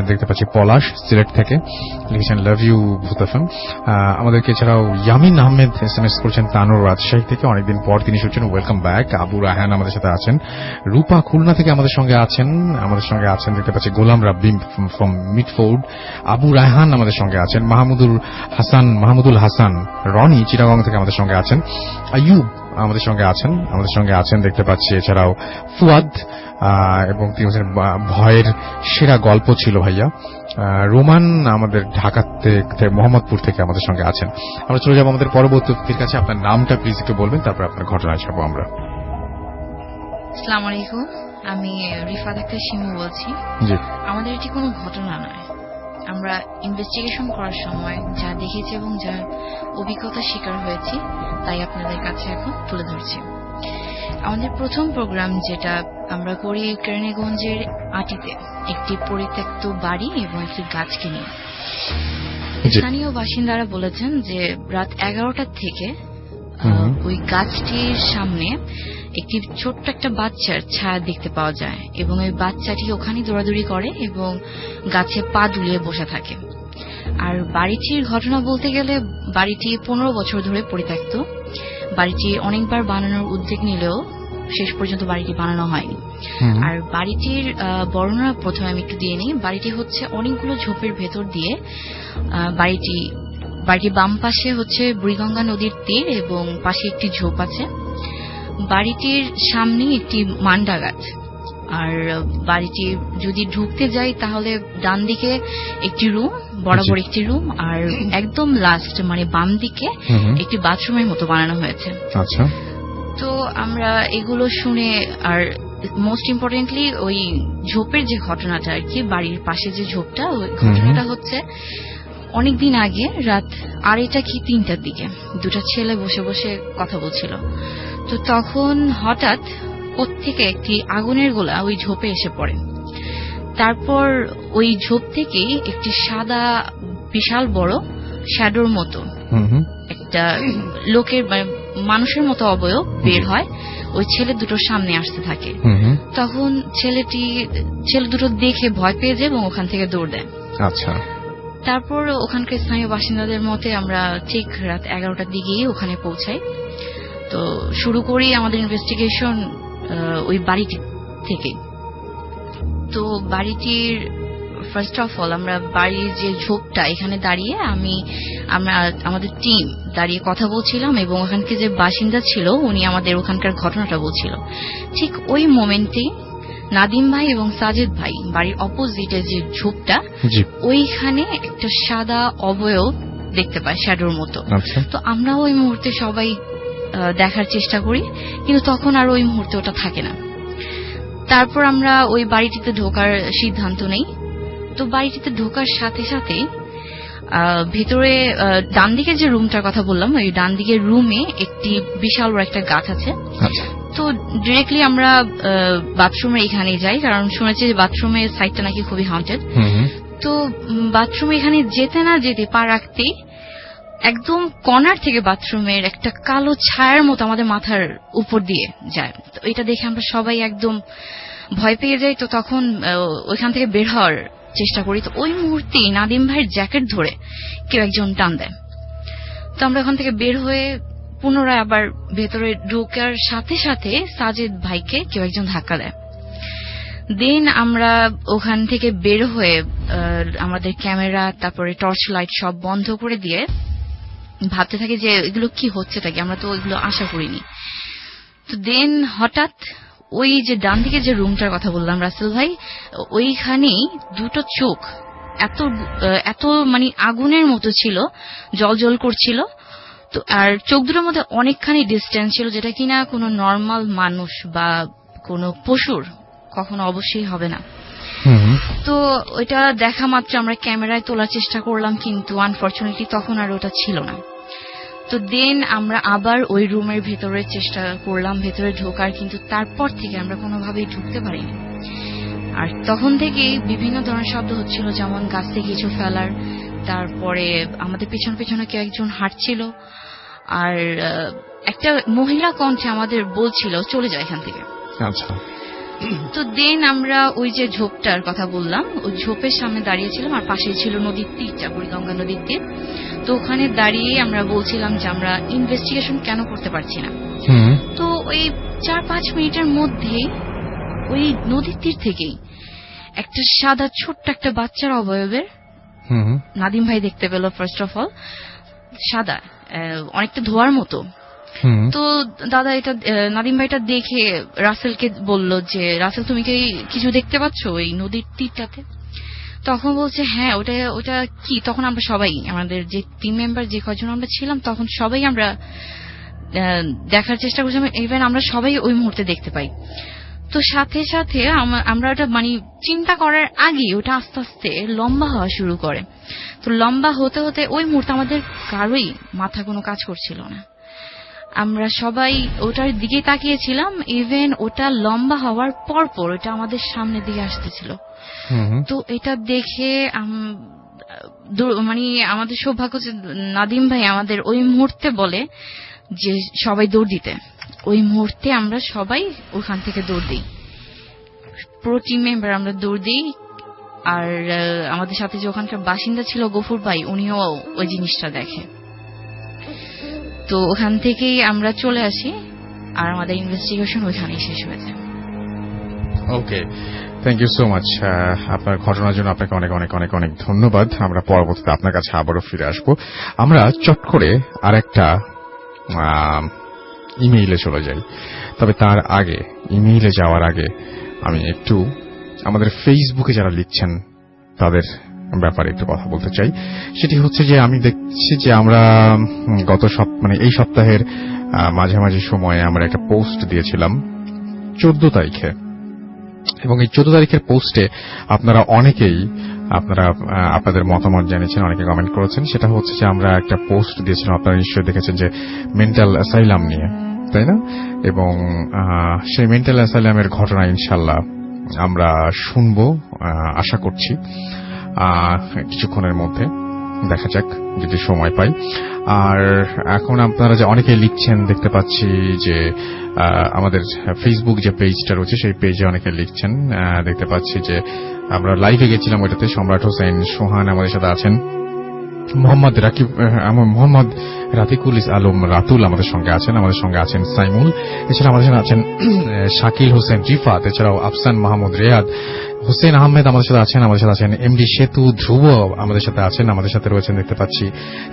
দেখতে পাচ্ছি পলাশ সিলেট থেকে লিখেছেন লাভ ইউ ভূত এফএম। আমাদেরকে এছাড়াও ইয়ামিন আহমেদ এসএমএস করেছেন তানোর রাজশাহী থেকে, অনেকদিন পর তিনি শুনছেন, ওয়েলকাম ব্যাক। আবু রায়হান আমাদের সাথে আছেন। রূপা খুলনা থেকে আমাদের সঙ্গে আছেন দেখতে পাচ্ছি গোলাম রাব্বি ফ্রম মিডফোর্ড। আবু রায়হান আমাদের সঙ্গে আছেন। মাহমুদুল হাসান রনি চিটাগং থেকে আমাদের সঙ্গে আছেন। আইয়ুব আমাদের সঙ্গে আছেন দেখতে পাচ্ছি। এছাড়াও ফুয়াদ, এবং তিনি বলছেন ভয়ের সেরা গল্প ছিল ভাইয়া। রোমান আমাদের ঢাকা থেকে মোহাম্মদপুর থেকে আমাদের সঙ্গে আছেন। আমরা চলে যাবো আমাদের পরবর্তী অতিথির কাছে। আপনার নামটা প্লিজ একটু বলবেন, তারপর আপনার ঘটনায় যাবো আমরা। আসসালামু আলাইকুম, আমি রিফাত আক্তার শিমু বলছি। জি। আমাদের এটি কোনো ঘটনা নয়, আমরা ইনভেস্টিগেশন করার সময় যা দেখেছি এবং যা অভিজ্ঞতা শিকার হয়েছি তাই আপনাদের কাছে এখন তুলে ধরছি। আমাদের প্রথম প্রোগ্রাম যেটা আমরা করি কেরানীগঞ্জের আটিতে একটি পরিত্যক্ত বাড়ি এবং একটি গাছকে নিয়ে। স্থানীয় বাসিন্দারা বলেছেন যে রাত 11টার থেকে ওই গাছটির সামনে একটি ছোট্ট একটা বাচ্চার ছায়া দেখতে পাওয়া যায়, এবং ওই বাচ্চাটি ওখানে দৌড়াদৌড়ি করে এবং গাছে পা দুলিয়ে বসে থাকে। আর বাড়িটির ঘটনা বলতে গেলে বাড়িটি 15 বছর ধরে পরিত্যক্ত। বাড়িটি অনেকবার বানানোর উদ্যোগ নিলেও শেষ পর্যন্ত বাড়িটি বানানো হয়নি। আর বাড়িটির বর্ণনা প্রথমে আমি একটু দিয়ে নিই। বাড়িটি হচ্ছে অনেকগুলো ঝোপের ভেতর দিয়ে বাড়িটির বাম পাশে হচ্ছে বুড়িগঙ্গা নদীর তীর, এবং পাশে একটি ঝোপ আছে। বাড়িটির সামনে একটি মান্ডা গাছ। আর বাড়িটি যদি ঢুকতে যাই তাহলে ডান দিকে একটি রুম, বরাবর একটি রুম, আর একদম লাস্ট মানে বাম দিকে একটি বাথরুমের মতো বানানো হয়েছে। আচ্ছা। তো আমরা এগুলো শুনে, আর মোস্ট ইম্পর্টেন্টলি ওই ঝোপের যে ঘটনাটা আর কি, বাড়ির পাশে যে ঝোপটা, ওই ঘটনাটা হচ্ছে অনেকদিন আগে রাত 2:30 কি 3টার দিকে দুটা ছেলে বসে বসে কথা বলছিল। তো তখন হঠাৎ কোত্থেকে একটি আগুনের গোলা ওই ঝোপে এসে পড়ে। তারপর ওই ঝোপ থেকেই একটি সাদা বিশাল বড় শ্যাডোর মতো একটা লোকের মানুষের মতো অবয়ব বের হয়, ওই ছেলে দুটোর সামনে আসতে থাকে। তখন ছেলে দুটো দেখে ভয় পেয়ে যায় এবং ওখান থেকে দৌড় দেয়। আচ্ছা। তারপর ওখানকার স্থানীয় বাসিন্দাদের মতে আমরা ঠিক রাত 11টার দিকেই ওখানে পৌঁছাই। তো শুরু করি আমাদের ইনভেস্টিগেশন ওই বাড়িটি থেকে। তো বাড়িটির ফার্স্ট অফ অল আমরা বাড়ির যে ঝোপটা এখানে দাঁড়িয়ে আমরা আমাদের টিম দাঁড়িয়ে কথা বলছিলাম এবং ওখানকে যে বাসিন্দা ছিল উনি আমাদের ওখানকার ঘটনাটা বলছিল। ঠিক ওই মোমেন্টে নাদিম ভাই এবং সাজেদ ভাই বাড়ির অপোজিটে যে ঝোপটা ওইখানে একটা সাদা অবয়ব দেখতে পায় শ্যাডোর মতো। তো আমরা ওই মুহূর্তে সবাই দেখার চেষ্টা করি, কিন্তু তখন আর ওই মুহূর্তে ওটা থাকে না। তারপর আমরা ওই বাড়িটিতে ঢোকার সিদ্ধান্ত নেই। তো বাড়িটিতে ঢোকার সাথে সাথে ভেতরে ডান দিকে যে রুমটার কথা বললাম, ওই ডান দিকের রুমে একটি বিশাল বড় একটা গাছ আছে। তো ডিরেক্টলি আমরা বাথরুমে এখানে যাই, কারণ শুনেছি যে বাথরুমের সাইডটা নাকি খুবই হন্টেড। তো বাথরুমে এখানে যেতে না যেতে পা রাখতেই একদম কর্নার থেকে বাথরুমের একটা কালো ছায়ার মতো আমাদের মাথার উপর দিয়ে যায়। তো এটা দেখে আমরা সবাই একদম ভয় পেয়ে যাই। তো তখন ওইখান থেকে বের হওয়ার চেষ্টা করি। তো ওই মুহূর্তেই নাদিম ভাইয়ের জ্যাকেট ধরে কেউ একজন টান দেয়। তো আমরা ওখান থেকে বের হয়ে পুনরায় আবার ভেতরে ঢোকার সাথে সাথে সাজেদ ভাইকে কেউ একজন ধাক্কা দেয়। দেন আমরা ওখান থেকে বের হয়ে আমাদের ক্যামেরা তারপরে টর্চ লাইট সব বন্ধ করে দিয়ে ভাবতে থাকি যে এগুলো কি হচ্ছে, তাকে আমরা তো এগুলো আশা করিনি। তো দেন হঠাৎ ওই যে ডান দিকে যে রুমটার কথা বললাম রাসেল ভাই, ওইখানেই দুটো চোখ এত মানে আগুনের মতো ছিল, জল করছিল। তো আর চোখ দুটোর মধ্যে অনেকখানি ডিস্টেন্স ছিল, যেটা কিনা কোনো নর্মাল মানুষ বা কোনো পশুর কখনো অবশ্যই হবে না। তো ওইটা দেখা মাত্র আমরা ক্যামেরায় তোলার চেষ্টা করলাম, কিন্তু আনফরচুনেটলি তখন আর ওটা ছিল না। তো দেন আমরা আবার ওই রুমের ভেতরে চেষ্টা করলাম ভেতরে ঢোকার, কিন্তু তারপর থেকে আমরা কোনোভাবেই ঢুকতে পারিনি। আর তখন থেকেই বিভিন্ন ধরনের শব্দ হচ্ছিল, যেমন গাছ থেকে কিছু ফেলার, তারপরে আমাদের পিছনে কেউ একজন হাঁটছিল, আর একটা মহিলা কণ্ঠে আমাদের বলছিল চলে যায় এখান থেকে। আচ্ছা। তো দেন আমরা ওই যে ঝোপটার কথা বললাম, ওই ঝোপের সামনে দাঁড়িয়েছিলাম, আর পাশে ছিল নদীর তীরটা, বুড়িগঙ্গা নদীর তীর। তো ওখানে দাঁড়িয়ে আমরা বলছিলাম যে আমরা ইনভেস্টিগেশন কেন করতে পারছি না। তো ওই 4-5 মিনিটের মধ্যেই ওই নদীর তীর থেকেই একটা সাদা ছোট্ট একটা বাচ্চার অবয়বের নাদিম ভাই দেখতে পেল। ফার্স্ট অফ অল সাদা, অনেকটা ধোয়ার মতো। তো দাদা এটা নাদিম ভাইটা দেখে রাসেলকে বলল যে রাসেল তুমি কি কিছু দেখতে পাচ্ছ ওই নদীর তীরটাতে? তখন বলছে হ্যাঁ ওটা কি। তখন আমরা সবাই আমাদের যে টিম মেম্বার যে কজন আমরা ছিলাম তখন সবাই আমরা দেখার চেষ্টা করছিলাম, ইভেন আমরা সবাই ওই মুহূর্তে দেখতে পাই। তো সাথে সাথে আমরা ওটা মানে চিন্তা করার আগে ওটা আস্তে আস্তে লম্বা হওয়া শুরু করে। তো লম্বা হতে হতে ওই মুহূর্তে আমাদের কারোই মাথা কোনো কাজ করছিল না, আমরা সবাই ওটার দিকে তাকিয়েছিলাম। ইভেন ওটা লম্বা হওয়ার পরপর ওটা আমাদের সামনের দিকে আসতেছিল। তো এটা দেখে মানে আমাদের সৌভাগ্য যে নাদিম ভাই আমাদের ওই মুহূর্তে বলে যে সবাই দৌড় দিতে। ওই মুহূর্তে আমরা সবাই ওখান থেকে দৌড় দিই, পুরো টিম মেম্বার আমরা দৌড় দিই। আর আমাদের সাথে যে ওখানকার বাসিন্দা ছিল গফুর ভাই, উনিও ওই জিনিসটা দেখে। তো ওখান থেকেই আমরা চলে আসি, আর আমাদের ইনভেস্টিগেশন ওইখানেই শেষ হয়ে যায়। ওকে, থ্যাংক ইউ সো মাচ। আপনার ঘটনার জন্য আপনাকে অনেক অনেক অনেক অনেক ধন্যবাদ। আমরা পরবর্তীতে আপনার কাছে আবারও ফিরে আসব। আমরা চট করে আরেকটা ইমেইলে চলে যাই। তবে তার আগে, ইমেইলে যাওয়ার আগে আমি একটু আমাদের ফেসবুকে যারা লিখছেন তাদের ব্যাপারে একটু কথা বলতে চাই। সেটি হচ্ছে যে আমি দেখছি যে আমরা মানে এই সপ্তাহের মাঝামাঝি সময়ে আমরা একটা পোস্ট দিয়েছিলাম 14 তারিখে, এবং এই 14 তারিখের পোস্টে আপনারা অনেকেই আপনাদের মতামত জানিয়েছেন, অনেকে কমেন্ট করেছেন। সেটা হচ্ছে যে আমরা একটা পোস্ট দিয়েছিলাম, আপনারা নিশ্চয়ই দেখেছেন, যে মেন্টাল অ্যাসাইলাম নিয়ে, তাই না? এবং সেই মেন্টাল অ্যাসাইলামের ঘটনা ইনশাল্লাহ আমরা শুনবো আশা করছি কিছুক্ষণের মধ্যে। দেখা যাক যদি সময় পাই। আর এখন আপনারা যে অনেকে লিখছেন দেখতে পাচ্ছি যে আমাদের ফেসবুক যে পেজটা রয়েছে সেই পেজে অনেকে লিখছেন, দেখতে পাচ্ছি যে আমরা লাইভে গেছিলাম ওইটাতে। সম্রাট হোসেন সোহান আমাদের সাথে আছেন, মোহাম্মদ রাফিকুল আলম রাতুল আমাদের সঙ্গে আছেন সাইমুল, এছাড়া আমাদের সঙ্গে আছেন শাকিল হোসেন রিফাত, এছাড়াও আফসান মাহমুদ রেয়াদ, হোসেন আহমেদ আমাদের সাথে আছেন এমডি সেতু ধ্রুব আমাদের সাথে আছেন, আমাদের সাথে রয়েছেন দেখতে পাচ্ছি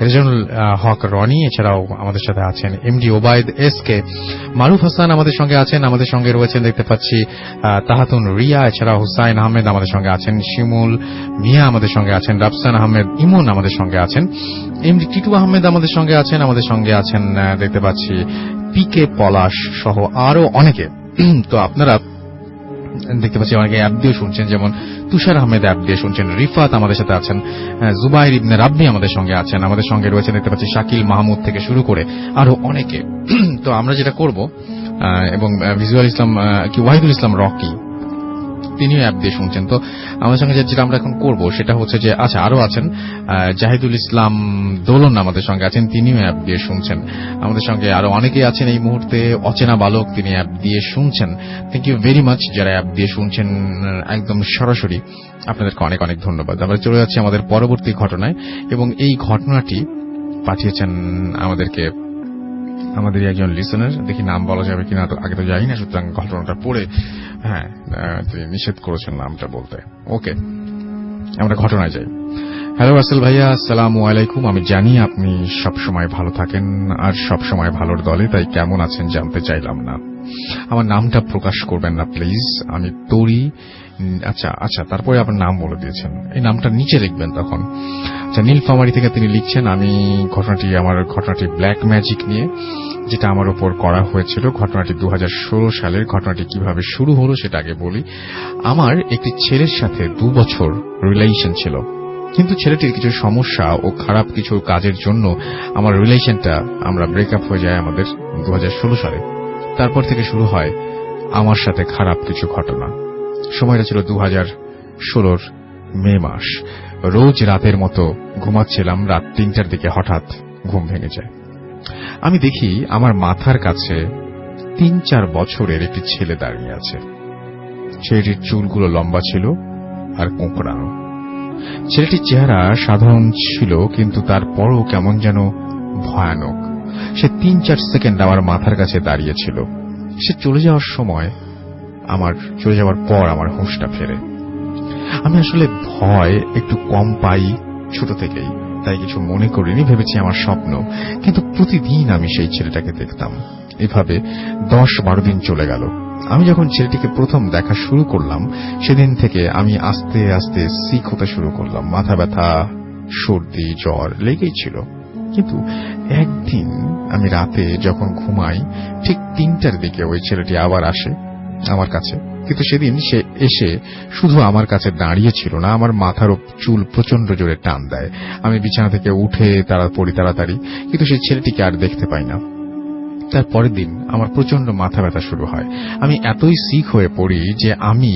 রেজানুল হক রনি, এছাড়াও আমাদের সাথে আছেন এমডি ওবায়দ এসকে, মারুফ হাসান আমাদের সঙ্গে রয়েছেন দেখতে পাচ্ছি তাহাতুন রিয়া, এছাড়া হুসাইন আহমেদ আমাদের সঙ্গে আছেন, শিমুল মিয়া আমাদের সঙ্গে আছেন, রাফসান আহমেদ ইমন আমাদের সঙ্গে আছেন, এমডি টিটু আহমেদ আমাদের সঙ্গে আছেন দেখতে পাচ্ছি পিকে পলাশ সহ আরো অনেকে। তো আপনারা দেখতে পাচ্ছি অনেকে অ্যাপ দিয়ে শুনছেন, যেমন তুষার আহমেদ অ্যাপ দিয়ে শুনছেন, রিফাত আমাদের সাথে আছেন, জুবাইর ইবনে রাব্বি আমাদের সঙ্গে রয়েছেন দেখতে পাচ্ছি শাকিল মাহমুদ থেকে শুরু করে আরো অনেকে। তো আমরা যেটা করব, এবং ভিজুয়াল ইসলাম কি ওয়াহিদুল ইসলাম রকি তিনিও অ্যাপ দিয়ে শুনছেন। তো আমাদের সঙ্গে যেটা আমরা এখন করব সেটা হচ্ছে যে আচ্ছা আরো আছেন জাহিদুল ইসলাম দোলন আমাদের সঙ্গে আছেন, তিনিও অ্যাপ দিয়ে শুনছেন। আমাদের সঙ্গে আরো অনেকেই আছেন এই মুহূর্তে, অচেনা বালক তিনি অ্যাপ দিয়ে শুনছেন। থ্যাংক ইউ ভেরি মাচ যারা অ্যাপ দিয়ে শুনছেন একদম সরাসরি, আপনাদেরকে অনেক অনেক ধন্যবাদ। আমরা চলে যাচ্ছি আমাদের পরবর্তী ঘটনায়, এবং এই ঘটনাটি পাঠিয়েছেন আমাদের একজন লিসেনার, দেখি নাম বলা যাবে কিনা, আগে তো জানি না, সুতরাং ঘটনাটা পড়ে তিনি নিষেধ করেছেন নামটা বলতে। ওকে, আমরা ঘটনায় যাই। হ্যালো রাসেল ভাইয়া, আসসালামু আলাইকুম। আমি জানি আপনি সবসময় ভালো থাকেন আর সবসময় ভালোর দলে, তাই কেমন আছেন জানতে চাইলাম না। আমার নামটা প্রকাশ করবেন না প্লিজ। আমি তরি। আচ্ছা, তারপরে আপনার নাম বলে দিয়েছেন, এই নামটা নিচে লিখবেন তখন। আচ্ছা, নীলফামারী থেকে তিনি লিখছেন, আমার ঘটনাটি ব্ল্যাক ম্যাজিক নিয়ে, যেটা আমার উপর করা হয়েছিল। ঘটনাটি 2016 সালের। ঘটনাটি কিভাবে শুরু হলো সেটা আগে বলি। আমার একটি ছেলের সাথে 2 বছর রিলেশন ছিল, কিন্তু ছেলেটির কিছু সমস্যা ও খারাপ কিছু কাজের জন্য আমার রিলেশনটা আমরা ব্রেকআপ হয়ে যায় আমাদের 2016 সালে। তারপর থেকে শুরু হয় আমার সাথে খারাপ কিছু ঘটনা। সময়টা ছিল 2016 মে মাস। রোজ রাতের মতো ঘুমাচ্ছিলাম, রাত 3টার দিকে হঠাৎ ঘুম ভেঙে যায়। আমি দেখি আমার মাথার কাছে 3-4 বছরের একটি ছেলে দাঁড়িয়ে আছে। ছেলেটির চুলগুলো লম্বা ছিল আর কোঁকড়ানো। ছেলেটির চেহারা সাধারণ ছিল, কিন্তু তারপরও কেমন যেন ভয়ানক। সে 3-4 সেকেন্ড আমার মাথার কাছে দাঁড়িয়ে ছিল। সে চলে যাওয়ার পর আমার হুঁশটা ফেরে। আমি আসলে ভয় একটু কম পাই ছোট থেকেই, তাই কিছু মনে করিনি, ভেবেছি আমার স্বপ্ন। কিন্তু প্রতিদিন আমি সেই ছেলেটাকে দেখতাম। এভাবে 10-12 দিন চলে গেল। আমি যখন ছেলেটিকে প্রথম দেখা শুরু করলাম, সেদিন থেকে আমি আস্তে আস্তে সিক হতে শুরু করলাম। মাথা ব্যথা, সর্দি, জ্বর লেগেই ছিল। কিন্তু একদিন আমি রাতে যখন ঘুমাই, ঠিক 3টার দিকে ওই ছেলেটি আবার আসে আমার কাছে। কিন্তু সেদিন সে এসে শুধু আমার কাছে দাঁড়িয়ে ছিল না, আমার মাথার চুল প্রচন্ড জোরে টান দেয়। আমি বিছানা থেকে উঠে তাড়াতাড়ি, কিন্তু সেই ছেলেটিকে আর দেখতে পাই না। তার পরের দিন আমার প্রচন্ড মাথা ব্যথা শুরু হয়। আমি এতই সিক হয়ে পড়ি যে আমি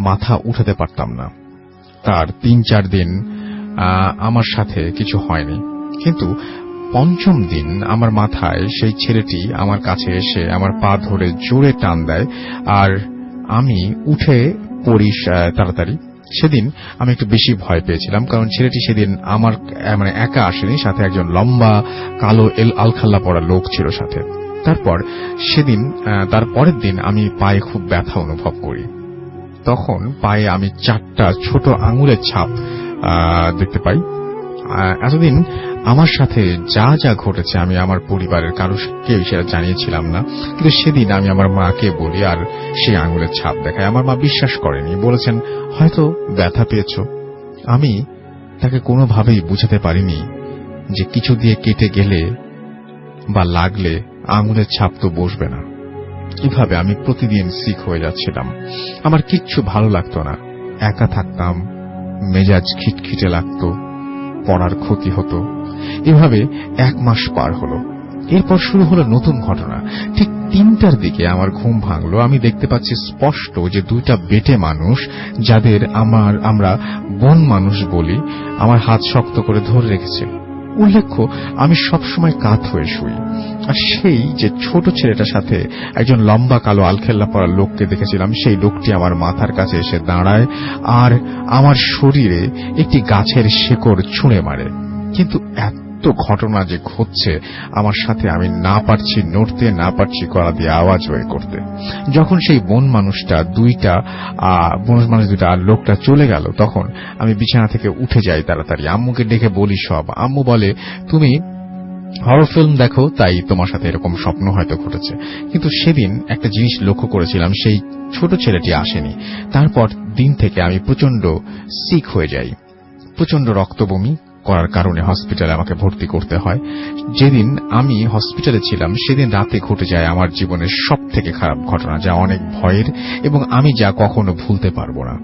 মাথা উঠাতে পারতাম না। তার 3-4 দিন আমার সাথে কিছু হয়নি, কিন্তু 5ম দিন আমার মাথায় সেই ছেলেটি আমার কাছে এসে আমার পা ধরে জোরে টান দেয়, আর আমি উঠে পড়ি তাড়াতাড়ি। সেদিন আমি একটু বেশি ভয় পেয়েছিলাম, কারণ ছেলেটি সেদিন আমার একা আসেনি, সাথে একজন লম্বা কালো আলখাল্লা পরা লোক ছিল সাথে। তার পরের দিন আমি পায়ে খুব ব্যথা অনুভব করি। তখন পায়ে আমি 4টা ছোট আঙুলের ছাপ দেখতে পাই। এতদিন আমার সাথে যা যা ঘটেছে আমি আমার পরিবারের কারোকে সেটা জানিয়েছিলাম না, কিন্তু সেদিন আমি আমার মাকে বলি, আর সেই আঙুলের ছাপ দেখায়। আমার মা বিশ্বাস করেনি, বলেছেন হয়তো ব্যথা পেয়েছ। আমি তাকে কোনোভাবেই বুঝাতে পারিনি যে কিছু দিয়ে কেটে গেলে বা লাগলে আঙুলের ছাপ তো বসবে না। এভাবে আমি প্রতিদিন সিক হয়ে যাচ্ছিলাম। আমার কিচ্ছু ভালো লাগতো না, একা থাকতাম, মেজাজ খিটখিটে লাগতো, পড়ার ক্ষতি হতো। এভাবে 1 মাস পার হলো। এরপর শুরু হলো নতুন ঘটনা। ঠিক 3টার দিকে আমার ঘুম ভাঙলো। আমি দেখতে পাচ্ছি স্পষ্ট যে 2টা বেটে মানুষ, যাদের আমরা বন মানুষ বলি, আমার হাত শক্ত করে ধরে রেখেছে। উল্লেখ্য, আমি সবসময় কাত হয়ে শুই, আর সেই যে ছোট ছেলেটার সাথে একজন লম্বা কালো আলখেল্লা পরা লোককে দেখেছিলাম, সেই লোকটি আমার মাথার কাছে এসে দাঁড়ায় আর আমার শরীরে একটি গাছের শেকড় ছুঁড়ে মারে। কিন্তু এত ঘটনা যে ঘটছে আমার সাথে, আমি না পারছি নড়তে, না পারছি গলা দিয়ে আওয়াজ বের করতে। যখন সেই বন মানুষটা দুইটা আর লোকটা চলে গেল, তখন আমি বিছানা থেকে উঠে যাই তাড়াতাড়ি। আম্মুকে ডেকে বলি সব। আম্মু বলে, তুমি হরর ফিল্ম দেখো, তাই তোমার সাথে এরকম স্বপ্ন হয়তো ঘটেছে। কিন্তু সেদিন একটা জিনিস লক্ষ্য করেছিলাম, সেই ছোট ছেলেটি আসেনি। তারপর দিন থেকে আমি প্রচন্ড সিক হয়ে যাই, প্রচন্ড রক্তবমি করার কারণে হসপিটালে আমাকে ভর্তি করতে হয়। যেদিন আমি হসপিটালে ছিলাম সেদিন রাতে ঘটে যায় আমার জীবনের সব থেকে খারাপ ঘটনা, যা অনেক ভয়ের এবং আমি যা কখনো ভুলতে পারবো না।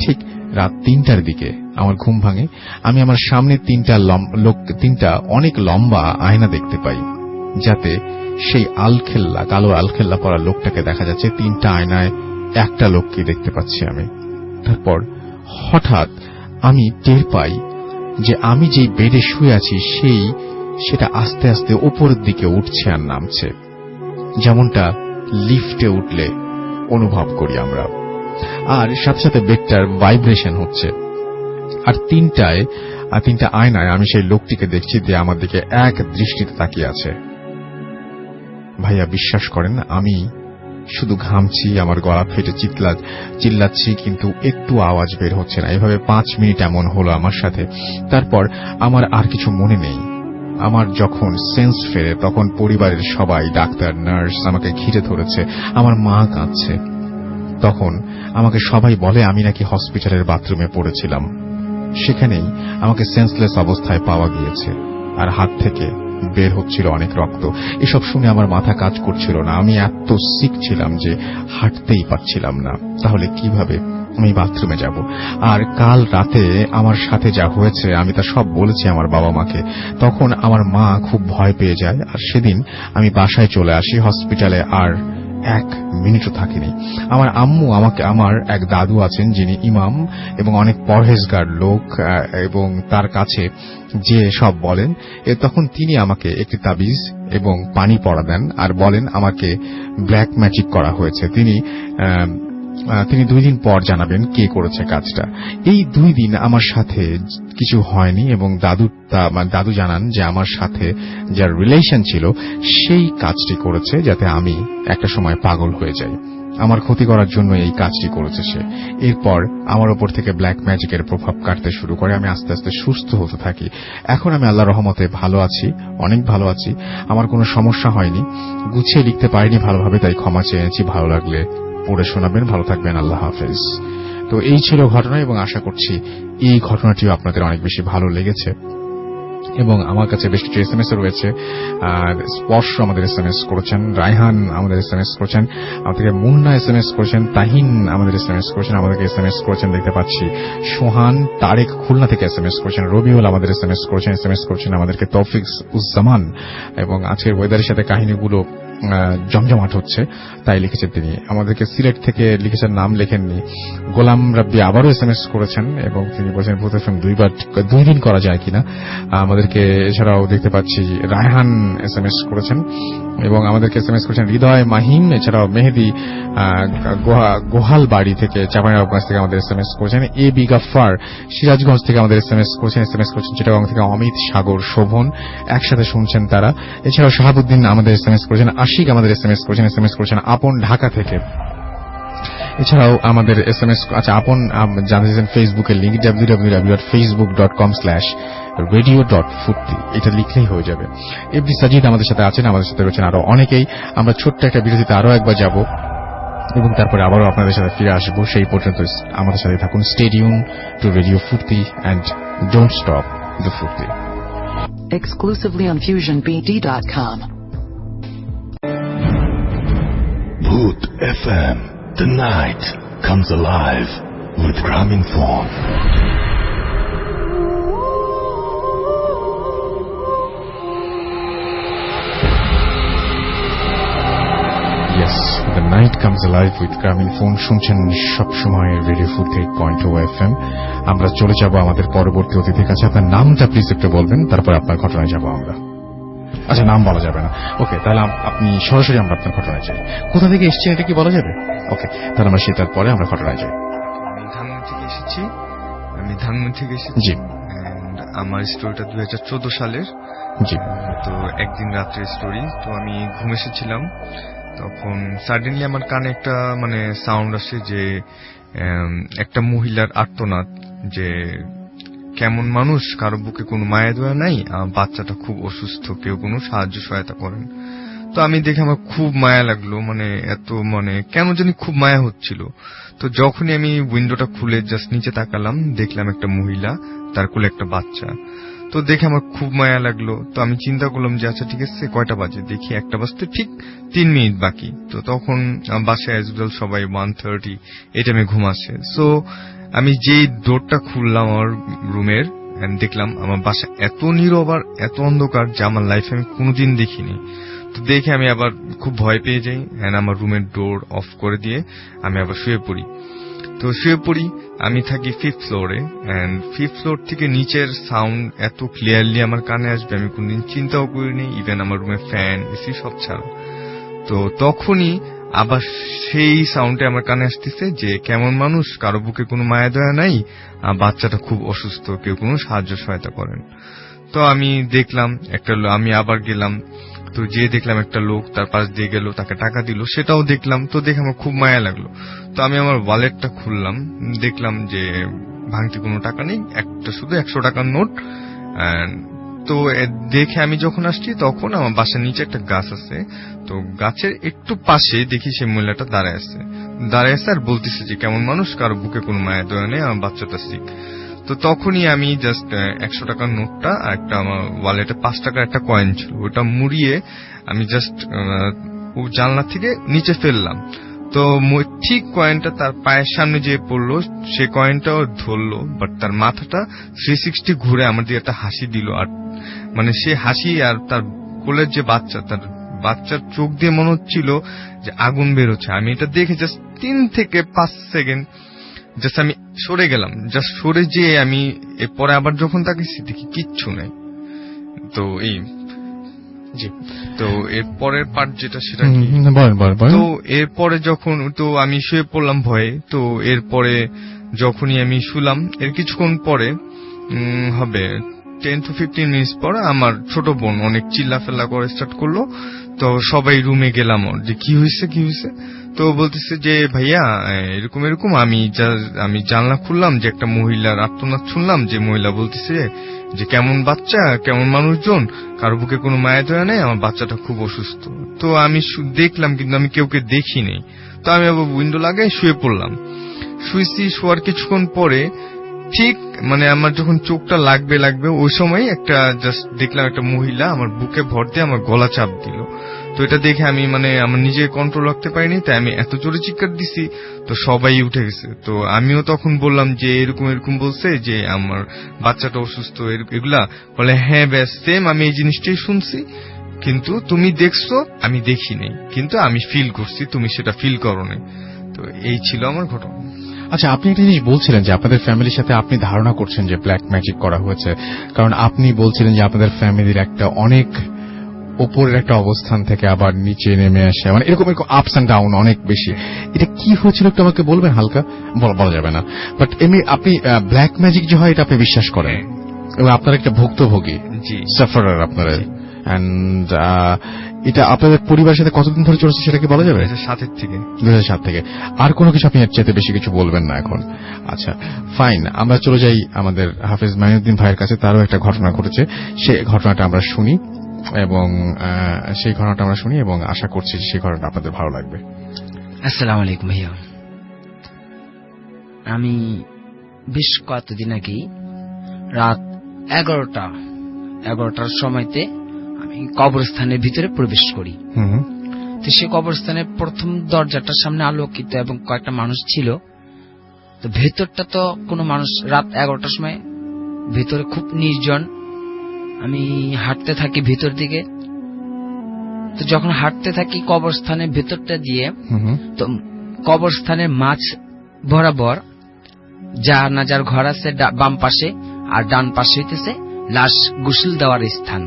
ঠিক রাত 3টার দিকে আমার ঘুম ভাঙে। আমি আমার সামনে 3টা অনেক লম্বা আয়না দেখতে পাই, যাতে সেই কালো আলখেল্লা পরা লোকটাকে দেখা যাচ্ছে। 3টা আয়নায় একটা লোককে দেখতে পাচ্ছি আমি। তারপর হঠাৎ আমি টের পাই যে আমি যেই বেডে শুয়ে আছি সেটা আস্তে আস্তে উপরের দিকে উঠছে আর নামছে, যেমনটা লিফটে উঠলে অনুভব করি আমরা। আর সাথে সাথে বেডটার ভাইব্রেশন হচ্ছে। আর 3টা আয়নায় আমি সেই লোকটিকে দেখছি, যে আমার দিকে এক দৃষ্টিতে তাকিয়ে আছে। ভাইয়া, বিশ্বাস করেন, আমি শুধু ঘামছি, আমার গলা ফেটে চিল্লাচ্ছি, কিন্তু একটু আওয়াজ বের হচ্ছে না। এভাবে 5 মিনিট এমন হলো আমার সাথে। তারপর আমার আর কিছু মনে নেই। আমার যখন সেন্স ফেরে, তখন পরিবারের সবাই, ডাক্তার, নার্স আমাকে ঘিরে ধরেছে। আমার মা কাঁদছে। তখন আমাকে সবাই বলে আমি নাকি হসপিটালের বাথরুমে পড়েছিলাম। সেখানেই আমাকে সেন্সলেস অবস্থায় পাওয়া গিয়েছে, আর হাত থেকে বের হচ্ছিল অনেক রক্ত। এসব শুনে আমার মাথা কাজ করছিল না। আমি এত সিক ছিলাম যে হাঁটতেই পারছিলাম না। তাহলে কিভাবে আমি বাথরুমে যাব? আর কাল রাতে আমার সাথে যা হয়েছে আমি তা সব বলেছি আমার বাবা মাকে। তখন আমার মা খুব ভয় পেয়ে যায়, আর সেদিন আমি বাসায় চলে আসি। হসপিটালে আর 1 মিনিটও থাকিনি। আমার আম্মু আমার এক দাদু আছেন, যিনি ইমাম এবং অনেক পরহেজগার লোক, এবং তার কাছে যে সব বলেন। তখন তিনি আমাকে একটি তাবিজ এবং পানি পড়া দেন আর বলেন আমাকে ব্ল্যাক ম্যাজিক করা হয়েছে। তিনি 2 দিন পর জানাবেন কে করেছে কাজটা। এই 2 দিন আমার সাথে কিছু হয়নি, এবং দাদু জানান যে আমার সাথে যার রিলেশন ছিল সেই কাজটি করেছে, যাতে আমি একটা সময় পাগল হয়ে যাই। আমার ক্ষতি করার জন্য এই কাজটি করেছে সে। এরপর আমার উপর থেকে ব্ল্যাক ম্যাজিকের প্রভাব কাটতে শুরু করে। আমি আস্তে আস্তে সুস্থ হতে থাকি। এখন আমি আল্লাহর রহমতে ভালো আছি, অনেক ভালো আছি। আমার কোনো সমস্যা হয়নি। গুছিয়ে লিখতে পারিনি ভালোভাবে, তাই ক্ষমা চেয়েছি। ভালো লাগলে পড়ে শোনাবেন। ভালো থাকবেন। আল্লাহ হাফেজ। তো এই ছিল ঘটনা, এবং আশা করছি এই ঘটনাটিও আপনাদের অনেক বেশি ভালো লেগেছে। এবং আমার কাছে বেশ কিছু SMS রয়েছে। স্পর্শ আমাদের SMS করেছেন, রায়হান আমাদের SMS করেছেন, আমাদেরকে মুন্না SMS করেছেন, তাহিন আমাদের SMS করেছেন, আমাদেরকে SMS করেছেন দেখতে পাচ্ছি সোহান, তারেক খুলনা থেকে SMS করেছেন, রবিউল আমাদের SMS করেছেন আমাদেরকে তৌফিক উজ্জামান। এবং আজকের ওয়েদারের সাথে কাহিনীগুলো জমজমাট হচ্ছে, তাই লিখেছেন তিনি। আমাদেরকে সিলেট থেকে লিখেছেন, নাম লেখেননি। গোলাম রাব্বি আবারও SMS করেছেন, এবং তিনি বলছেন ভূত FM 2 দিন করা যায় কিনা। আমাদেরকে এছাড়াও দেখতে পাচ্ছি রায়হান SMS করেছেন, এবং আমাদেরকে SMS করেছেন হৃদয় মাহিম। এছাড়াও মেহেদি গোহাল বাড়ি থেকে, চাঁপাইনবাবগঞ্জ থেকে আমাদের SMS করেছেন। AB গাফফার সিরাজগঞ্জ থেকে আমাদের SMS করেছেন চিটাগং থেকে অমিত, সাগর, শোভন একসাথে শুনছেন তারা। এছাড়াও শাহাবুদ্দিন আমাদের SMS করেছেন, আশিক আমাদের SMS করেছেন আপন ঢাকা থেকে। এছাড়াও আমাদের SMS আপন জানিয়েছেন ফেসবুকের লিঙ্ক www.facebook.com/radio.ফুর্তি, এটা লিখলেই হয়ে যাবে। এফডি সাজিদ আমাদের সাথে আছেন, আমাদের সাথে রয়েছেন আরো অনেকেই। আমরা ছোট্ট একটা বিরতিতে আরো একবার যাব, এবং তারপরে আবারও আপনাদের সাথে ফিরে আসবো। সেই পর্যন্ত আমাদের সাথে থাকুন। স্টে টিউন টু রেডিও ফুর্তি এন্ড ডোন্ট স্টপ দ্য ফুর্তি। Exclusively on FusionBD.com. Bhoot FM. The night comes alive with Graminphone. Night comes live with গ্রামীণ ফোন শুনছেন সবসময় রেডিও 48.0 FM। আমরা চলে যাব আমাদের পরবর্তী অতিথির কাছে। আপনার নামটা প্লিজ একটু বলবেন, তারপর আপনার ঘটনায় যাব আমরা। আচ্ছা, নাম বলা যাবে না। ওকে, তাহলে আপনি সরাসরি আমরা আপনার ঘটনায় যাই। কোথা থেকে এসেছেন এটা কি বলা যাবে? ওকে, তাহলে আমরা সেটার পরে আমরা ঘটনায় যাই। আমি ধানমন্ডি থেকে এসেছি। জি। আমার স্টোরিটা 2014 সালের। জি। তো একদিন রাত্রের স্টোরি। তো আমি ঘুম এসেছিলাম, তখন সাডেনলি আমার কানে একটা সাউন্ড আসে যে একটা মহিলার আর্তনাদ, যে কেমন মানুষ, কারো বুকে কোনো মায়া দয়া নাই, বাচ্চাটা খুব অসুস্থ, কেউ কোনো সাহায্য সহায়তা করেন। তো আমি দেখে আমার খুব মায়া লাগলো, এত কেন জানি খুব মায়া হচ্ছিল। তো যখনই আমি উইন্ডোটা খুলে জাস্ট নিচে তাকালাম, দেখলাম একটা মহিলা, তার কোলে একটা বাচ্চা। তো দেখে আমার খুব মায়া লাগলো। তো আমি চিন্তা করলাম যে আচ্ছা ঠিক আছে, কয়টা বাজে দেখি, 1টা বাজতে ঠিক 3 মিনিট বাকি। তো তখন বাসায় অ্যাজ ইউজুয়াল সবাই 1:30 এই টাইমে ঘুম আসে। সো আমি যেই ডোরটা খুললাম আমার রুমের, দেখলাম আমার বাসা এত নীরব আর এত অন্ধকার যে আমার লাইফে আমি কোনোদিন দেখিনি। তো দেখে আমি আবার খুব ভয় পেয়ে যাই, আমার রুমের ডোর অফ করে দিয়ে আমি আবার শুয়ে পড়ি। তো শুয়ে পড়ি, আমি থাকি 5th ফ্লোরে, এন্ড 5th ফ্লোর থেকে নিচের সাউন্ড এত ক্লিয়ারলি আমার কানে আসবে আমি কোনদিন চিন্তাও করিনি, ইভেন আমার রুমে ফ্যান এসি সব ছাড়া। তো তখনই আবার সেই সাউন্ডে আমার কানে আসতেছে যে কেমন মানুষ, কারো বুকে কোনো মায়া দয়া নাই, বাচ্চাটা খুব অসুস্থ, কেউ কোনো সাহায্য সহায়তা করেন। তো আমি দেখলাম আমি আবার গেলাম, তো যে দেখলাম একটা লোক তার পাশ দিয়ে গেল, তাকে টাকা দিল, সেটাও দেখলাম। তো দেখে আমার খুব মায়া লাগলো। তো আমি আমার ওয়ালেটটা খুললাম, দেখলাম যে ভাঙতি কোনো টাকা নেই, একটা শুধু 100 টাকার নোট। তো দেখে আমি যখন আসছি তখন আমার বাসার নিচে একটা গাছ আছে। তো গাছের একটু পাশে দেখি সেই মহিলাটা দাঁড়ায় আছে আর বলতেছে যে কেমন মানুষ, কারো বুকে কোনো মায়া দয়া নেই, আমার বাচ্চাটা সিক। তো তখনই আমি জাস্ট 100 টাকার নোটটা আর একটা আমার ওয়ালেটে 5 টাকার একটা কয়েন ছিল, ওটা মুড়িয়ে আমি জাস্ট জানলা থেকে নিচে ফেললাম। তো ঠিক কয়েনটা তার পায়ের সামনে যে পড়লো, সে কয়েনটাও ধরলো, বাট তার মাথাটা 360 ঘুরে আমার দিকে একটা হাসি দিল। আর সে হাসি আর তার কোলের যে বাচ্চা, তার বাচ্চার চোখ দিয়ে মনে হচ্ছিল যে আগুন বেরোচ্ছে। আমি এটা দেখে জাস্ট 3 থেকে 5 সেকেন্ড জাস্ট আমি সরে গেলাম। জাস্ট সরে যেয়ে আমি এরপরে আবার যখন তাকিয়েছি দেখি কিচ্ছু নাই। তো তো এরপরের পার্ট যেটা, সেটা কি তো এরপরে যখন তো আমি শুয়ে পড়লাম ভয়ে। তো এরপরে যখনই আমি শুলাম, এর কিছুক্ষণ পরে হবে 10 to 15 মিনিট পর আমার ছোট বোন অনেক চিল্লাফেল্লা করে স্টার্ট করলো। তো সবাই রুমে গেলাম, যে কি হয়েছে। তো বলতেছে যে ভাইয়া এরকম আমি জানলা খুললাম, যে একটা মহিলার আর্তনাদ শুনলাম, যে মহিলা বলতেছে যে কেমন বাচ্চা, কেমন মানুষজন, কারো বুকে কোনো মায়া দয়া নেই, আমার বাচ্চাটা খুব অসুস্থ। তো আমি দেখলাম, কিন্তু আমি কেউকে দেখিনি। তো আমি আবার উইন্ডো লাগাই শুয়ে পড়লাম। শোয়ার কিছুক্ষণ পরে ঠিক আমার যখন চোখটা লাগবে ওই সময় একটা জাস্ট দেখলাম একটা মহিলা আমার বুকে ভর দিয়ে আমার গলা চাপ দিল। তো এটা দেখে আমি আমার নিজে কন্ট্রোল রাখতে পারিনি, তাই আমি এত জোরে চিৎকার দিছি, তো সবাই উঠে গেছে। তো আমিও তখন বললাম যে এরকম বলছে যে আমার বাচ্চাটা অসুস্থ, এগুলা বলে হ্যাঁ ব্যাস সেম আমি এই জিনিসটাই শুনছি, কিন্তু তুমি দেখছো আমি দেখিনি, কিন্তু আমি ফিল করছি, তুমি সেটা ফিল করোনি। তো এই ছিল আমার ঘটনা। আচ্ছা, আপনি একটা জিনিস বলছিলেন যে আপনাদের ফ্যামিলির সাথে আপনি ধারণা করছেন যে ব্ল্যাক ম্যাজিক করা হয়েছে, কারণ আপনি বলছিলেন যে আপনাদের ফ্যামিলির একটা অনেক উপরের একটা অবস্থান থেকে আবার নিচে নেমে আসে, এরকম আপস এন্ড ডাউন অনেক বেশি। এটা কি হয়েছিল একটু আমাকে বলবেন? হালকা বলা যাবে না, বাট এমনি আপনি ব্ল্যাক ম্যাজিক যে হয় এটা আপনি বিশ্বাস করেন, এবং আপনার একটা ভুক্তভোগী সাফারার আপনারা, এন্ড এটা আপনাদের পরিবারের সাথে কতদিন ধরে চলছে সেটা কি বলা যাবে? 2007 থেকে। আর কোনো কিছু আপনি এর চাইতে বেশি কিছু বলবেন না এখন? আচ্ছা ফাইন, আমরা চলে যাই আমাদের হাফেজ মাইনুদ্দিন ভাইয়ের কাছে। তারও একটা ঘটনা ঘটেছে, সেই ঘটনাটা আমরা শুনি এবং আশা করছি সেই ঘটনাটা আপনাদের ভালো লাগবে। আসসালামু আলাইকুম ভাইয়া। আমি বেশ কতদিন আগে রাত 11টার সময়তে আমি কবরস্থানের ভিতরে প্রবেশ করি। তো সে কবরস্থানের প্রথম দরজাটার সামনে আলোকিত এবং কয়েকটা মানুষ ছিল। তো ভেতরটা তো কোনো মানুষ, রাত 11টার সময় ভেতরে খুব নির্জন। আমি হাঁটতে থাকি ভিতর দিকে, তো যখন হাঁটতে থাকি কবরস্থানের ভেতরটা দিয়ে, তো কবরস্থানের মাঝ বরাবর জানাজার ঘর আছে বাম পাশে, আর ডান পাশে হইতেছে লাশ গোসল দেওয়ার স্থান।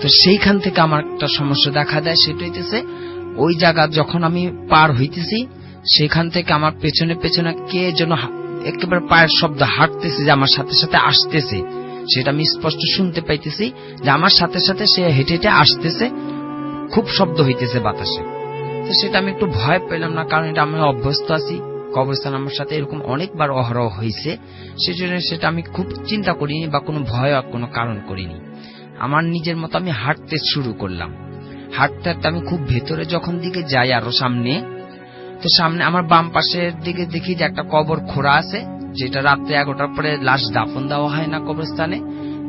তো সেইখান থেকে আমার একটা সমস্যা দেখা দেয়, সেটা হইতেছে ওই জায়গা যখন আমি পার হইতেছি, সেখান থেকে আমার পেছনে পেছনে কে যেন একেবারে পায়ের শব্দ হাঁটতেছে, যে আমার সাথে সাথে আসতেছে, সেটা আমি স্পষ্ট শুনতে পাইতেছি যে আমার সাথে সাথে সে হেঁটে হেঁটে আসতেছে, খুব শব্দ হইতেছে বাতাসে। তো সেটা আমি একটু ভয় পেলাম না, কারণ এটা আমি অভ্যস্ত আছি, কবরস্থান আমার সাথে এরকম অনেকবার অহরহ হয়েছে, সেজন্য সেটা আমি খুব চিন্তা করিনি বা কোনো ভয় কোনো কারণ করিনি। আমার নিজের মতো আমি হাঁটতে শুরু করলাম। হাঁটতে হাঁটতে আমি খুব ভেতরে যখন দিকে যাই আরো সামনে, তো সামনে আমার বাম পাশের দিকে দেখি যে একটা কবর খোঁড়া আছে, যেটা রাত্রে 11টার পরে লাশ দাফন দেওয়া হয় না কবরস্থানে,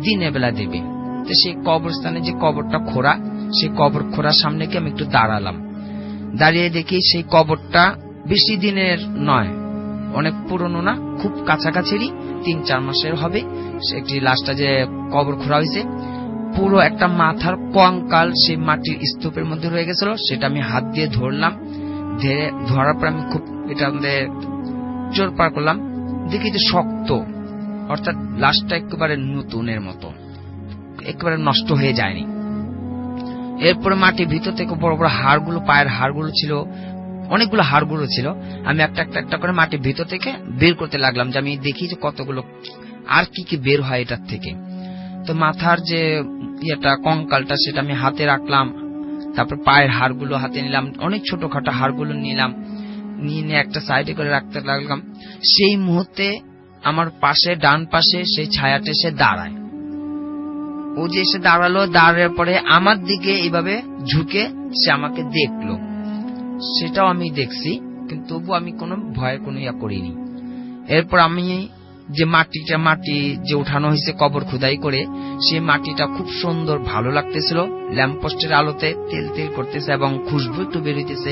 দিনের বেলা দেবে। তো সেই কবরস্থানে যে কবরটা খোঁড়া, সেই কবর খোঁড়ার সামনে গিয়ে আমি একটু দাঁড়ালাম। দাঁড়িয়ে দেখি সেই কবরটা বেশি দিনের নয়, অনেক পুরনো না, খুব কাছাকাছিরই, 3-4 মাসের হবে। একটি লাশটা যে কবর খোঁড়া হয়েছে, পুরো একটা মাথার কঙ্কাল সেই মাটির স্তূপের মধ্যে রয়ে গেছিল। সেটা আমি হাত দিয়ে ধরলাম, ধরার পর আমি খুব এটা জোর পার করলাম, দেখি যে শক্ত, অর্থাৎ লাশটা একেবারে নতুনের মতো, একেবারে নষ্ট হয়ে যায়নি। এরপরে মাটির ভিতর থেকে বড় বড় হাড়গুলো, পায়ের হাড়গুলো ছিল, অনেকগুলো হাড়গুলো ছিল। আমি একটা একটা করে মাটির ভিতর থেকে বের করতে লাগলাম, যে আমি দেখি যে কতগুলো আর কি কি বের হয় এটার থেকে। তো মাথার যে ইয়েটা, কঙ্কালটা, সেটা আমি হাতে রাখলাম, তারপর পায়ের হাড়গুলো হাতে নিলাম, অনেক ছোটখাটো হাড়গুলো নিলাম, নিয়ে একটা সাইডে করে রাখতে লাগলাম। সেই মুহূর্তে আমার পাশে, ডান পাশে সেই ছায়াটা এসে দাঁড়ায়। ও যে এসে দাঁড়ালো, দাঁড়ানোর পরে আমার দিকে এইভাবে ঝুঁকে সে আমাকে দেখলো, সেটাও আমি দেখছি, কিন্তু তবু আমি কোনো ভয়ের কোনো ইয়া করিনি। এরপর আমি যে মাটি যে উঠানো হয়েছে কবর খোদাই করে, সেই মাটিটা খুব সুন্দর ভালো লাগতেছিল, ল্যাম্পপোস্টের আলোতে তেল তেল করতেছে এবং খুশবু একটু বেরোইতেছে।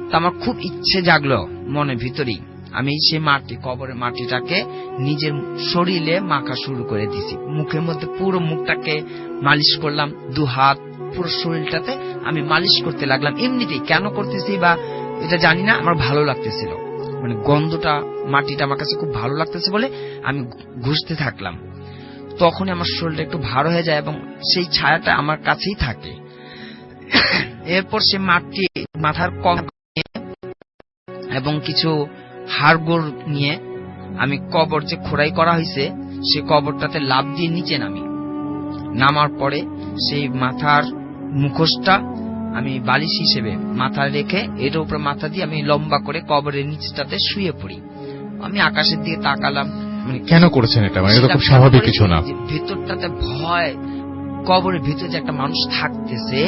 তো আমার খুব ইচ্ছে জাগলো মনের ভিতরেই, আমি সেই কবরের মাটিটাকে নিজের শরীরে মাখা শুরু করে দিছি। মুখের মধ্যে পুরো মুখটাকে মালিশ করলাম, 2 হাত পুরো শরীরটাতে আমি মালিশ করতে লাগলাম। এমনিতেই কেন করতেছি বা এটা জানি না, আমার ভালো লাগতেছিল, মানে গন্ধটা, মাটিটা আমার কাছে খুব ভালো লাগতেছে বলে আমি ঘুষতে থাকলাম। তখনই আমার শরীরটা একটু ভালো হয়ে যায় এবং সেই ছায়াটা আমার কাছেই থাকে। এরপর সে মাথার কম এবং কিছু হাড়গোড় নিয়ে আমি কবর যে খোদাই করা হয়েছে, সে কবরটাতে লাফ দিয়ে নিচে নামার পরে সেই মাথার মুখোশটা আমি বালিশ হিসেবে মাথায় রেখে এটার উপরে মাথা দিয়ে আমি লম্বা করে কবরের নিচটাতে শুয়ে পড়ি। আমি আকাশের দিকে তাকালাম। মানে কেন করেছেন এটা? মানে এটা খুব স্বাভাবিক কিছু না। ভেতরটাতে ভয়, কবরের ভিতরে যে একটা মানুষ থাকতেছে,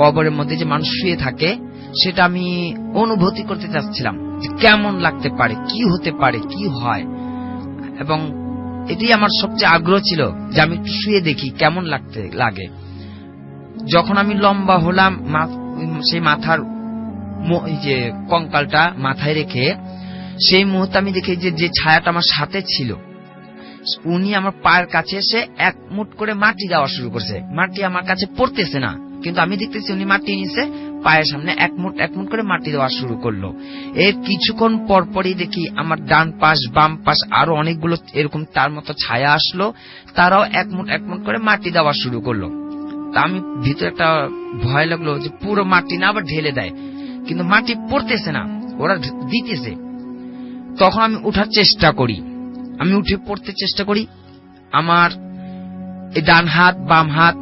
কবরের মধ্যে যে মানুষ শুয়ে থাকে, সেটা আমি অনুভূতি করতে চাচ্ছিলাম, কেমন লাগতে পারে, কি হতে পারে, কি হয়। এবং এটাই আমার সবচেয়ে আগ্রহ ছিল যে আমি একটু শুয়ে দেখি কেমন লাগে। যখন আমি লম্বা হলাম, সেই মাথার যে কঙ্কালটা মাথায় রেখে, সেই মুহূর্তে আমি দেখি যে ছায়াটা আমার সাথে ছিল, উনি আমার পায়ের কাছে এসে এক মুঠ করে মাটি দেওয়া শুরু করছে। মাটি আমার কাছে পড়তেছে না, কিন্তু আমি দেখতেছি উনি মাটি নিচে পায়ের সামনে এক মুঠ করে মাটি দেওয়া শুরু করলো। এর কিছুক্ষণ পরপরই দেখি আমার ডান পাশ, বাম পাশ আরো অনেকগুলো এরকম তার মতো ছায়া আসলো, তারাও এক মুঠ করে মাটি দেওয়া শুরু করলো। তা আমি ভিতরে একটা ভয় লাগলো যে পুরো মাটি না আবার ঢেলে দেয়, কিন্তু মাটি পড়তেছে না, ওরা দিতেছে। তখন আমি উঠার চেষ্টা করি, আমি উঠে পড়তে চেষ্টা করি। আমার এই ডান হাত বাম হাত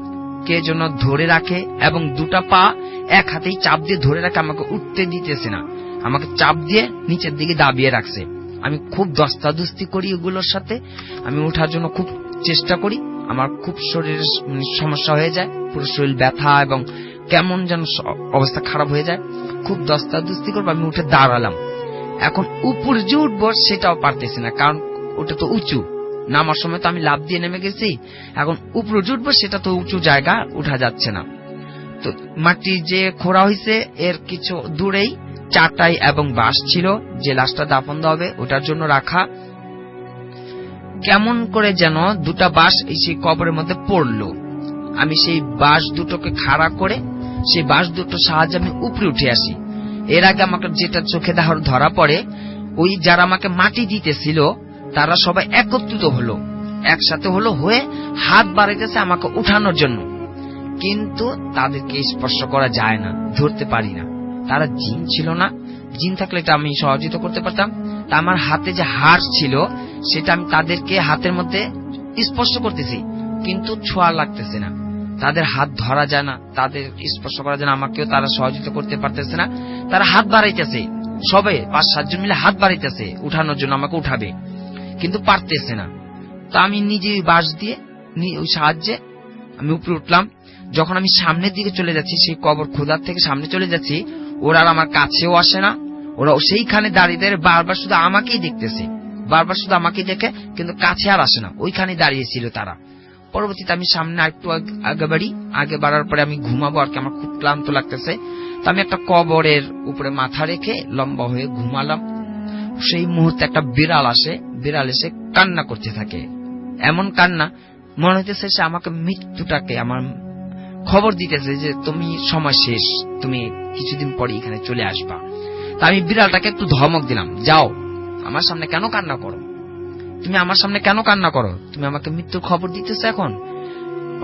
কে যেন ধরে রাখে এবং 2টা পা এক হাতেই চাপ দিয়ে ধরে রাখে, আমাকে উঠতে দিতেছে না, আমাকে চাপ দিয়ে নিচের দিকে দাবিয়ে রাখছে। আমি খুব দস্তাদস্তি করি এগুলোর সাথে, আমি ওঠার জন্য খুব চেষ্টা করি। আমার খুব শরীরের সমস্যা হয়ে যায়, পুরো শরীর ব্যথা এবং কেমন যেন অবস্থা খারাপ হয়ে যায়। খুব দস্তাদস্তি করবো, আমি উঠে দাঁড়ালাম। এখন উপরে যে উঠবো সেটাও পারতেছি না, কারণ ওটা তো উঁচু, নামার সময় তো আমি লাফ দিয়ে নেমে গেছি। এখন উপরে উঠবো, সেটা তো উঁচু জায়গা, উঠা যাচ্ছে না। তো মাটি যে খোঁড়া হয়েছে এর কিছু দূরেই চাটাই এবং বাঁশ ছিল, যে লাশটা দাফন দেওয়া হবে ওটার জন্য রাখা। কেমন করে যেন 2টা বাঁশ সেই কবরের মধ্যে পড়লো। আমি সেই বাঁশ দুটোকে খাড়া করে সেই বাঁশ দুটোর সাহায্যে আমি উপরে উঠে আসি। এর আগে আমাকে যেটা চোখে ধরা পড়ে, ওই যারা আমাকে মাটি দিতেছিল তারা সবাই একত্রিত হলো, একসাথে হয়ে হাত বাড়াইতেছে আমাকে উঠানোর জন্য, কিন্তু তাদেরকে স্পর্শ করা যায় না, ধরতে পারি না। তারা জিন ছিল না, জিন থাকলে এটা আমি সহযোগিতা করতে পারতাম। তা আমার হাতে যে হাড় ছিল সেটা আমি তাদেরকে হাতের মধ্যে স্পর্শ করতেছি, কিন্তু ছোঁয়া লাগতেছে না, তাদের হাত ধরা যায় না, তাদের স্পর্শ করা যায় না, আমাকেও তারা সহযোগিতা করতে পারতেছে না। তারা হাত বাড়াইতেছে, সবাই 5-7 জন মিলে হাত বাড়াইতেছে উঠানোর জন্য, আমাকে উঠাবে, কিন্তু পারতেছে না। তা আমি নিজে বাঁশ দিয়ে ওই সাহায্যে আমি উপরে উঠলাম। যখন আমি সামনের দিকে চলে যাচ্ছি, সেই কবর খোদার থেকে সামনে চলে যাচ্ছি, ওরা আর আমার কাছেও আসে না, ওরা সেইখানে দাঁড়িয়ে দাঁড়িয়ে বারবার শুধু আমাকেই দেখতেছে, বারবার শুধু আমাকেই দেখে, কিন্তু কাছে আর আসে না, ওইখানে দাঁড়িয়েছিল তারা। পরবর্তীতে আমি সামনে একটু আগে বাড়ার পরে আমি ঘুমাবো আর কি, আমার খুব ক্লান্ত লাগতেছে। তো আমি একটা কবরের উপরে মাথা রেখে লম্বা হয়ে ঘুমালাম। সেই মুহূর্তে একটা বিড়াল এসে কান্না করতে থাকে, এমন কান্না মনে হইতেছে সে আমাকে মৃত্যুটাকে আমার খবর দিতেছে যে তুমি সময় শেষ, তুমি কিছুদিন পরে এখানে চলে আসবা। তা আমি বিড়ালটাকে একটু ধমক দিলাম, যাও, আমার সামনে কেন কান্না করো, তুমি আমার সামনে কেন কান্না করো, তুমি আমাকে মৃত্যুর খবর দিতেছো। এখন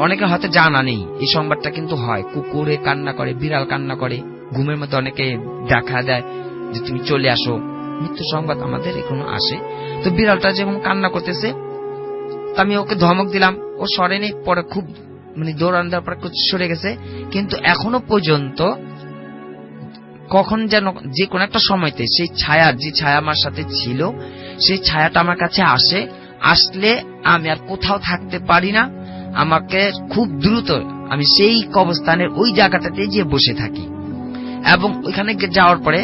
অনেকের হয়তো জানা নেই এই সংবাদটা কিন্তু হয়, কুকুরে কান্না করে, বিড়াল কান্না করে, ঘুমের মধ্যে অনেকে দেখা দেয় যে তুমি চলে আসো, মৃত্যু সংবাদ আমাদের এখনো আসে। তো বিড়ালটা যেমন কান্না করতেছে, আমি ওকে ধমক দিলাম, ও সরেনি, পরে খুব দৌড়ান দেওয়ার পর সরে গেছে। কিন্তু এখনো পর্যন্ত কখন যেন যে কোন একটা সময়তে সেই যে ছায়া আমার সাথে ছিল, সেই ছায়াটা আমার কাছে আসলে আমি আর কোথাও থাকতে পারি না, আমাকে খুব দ্রুত আমি সেই কবরস্থানের ওই জায়গাটাতে গিয়ে বসে থাকি। এবং ওইখানে যাওয়ার পরে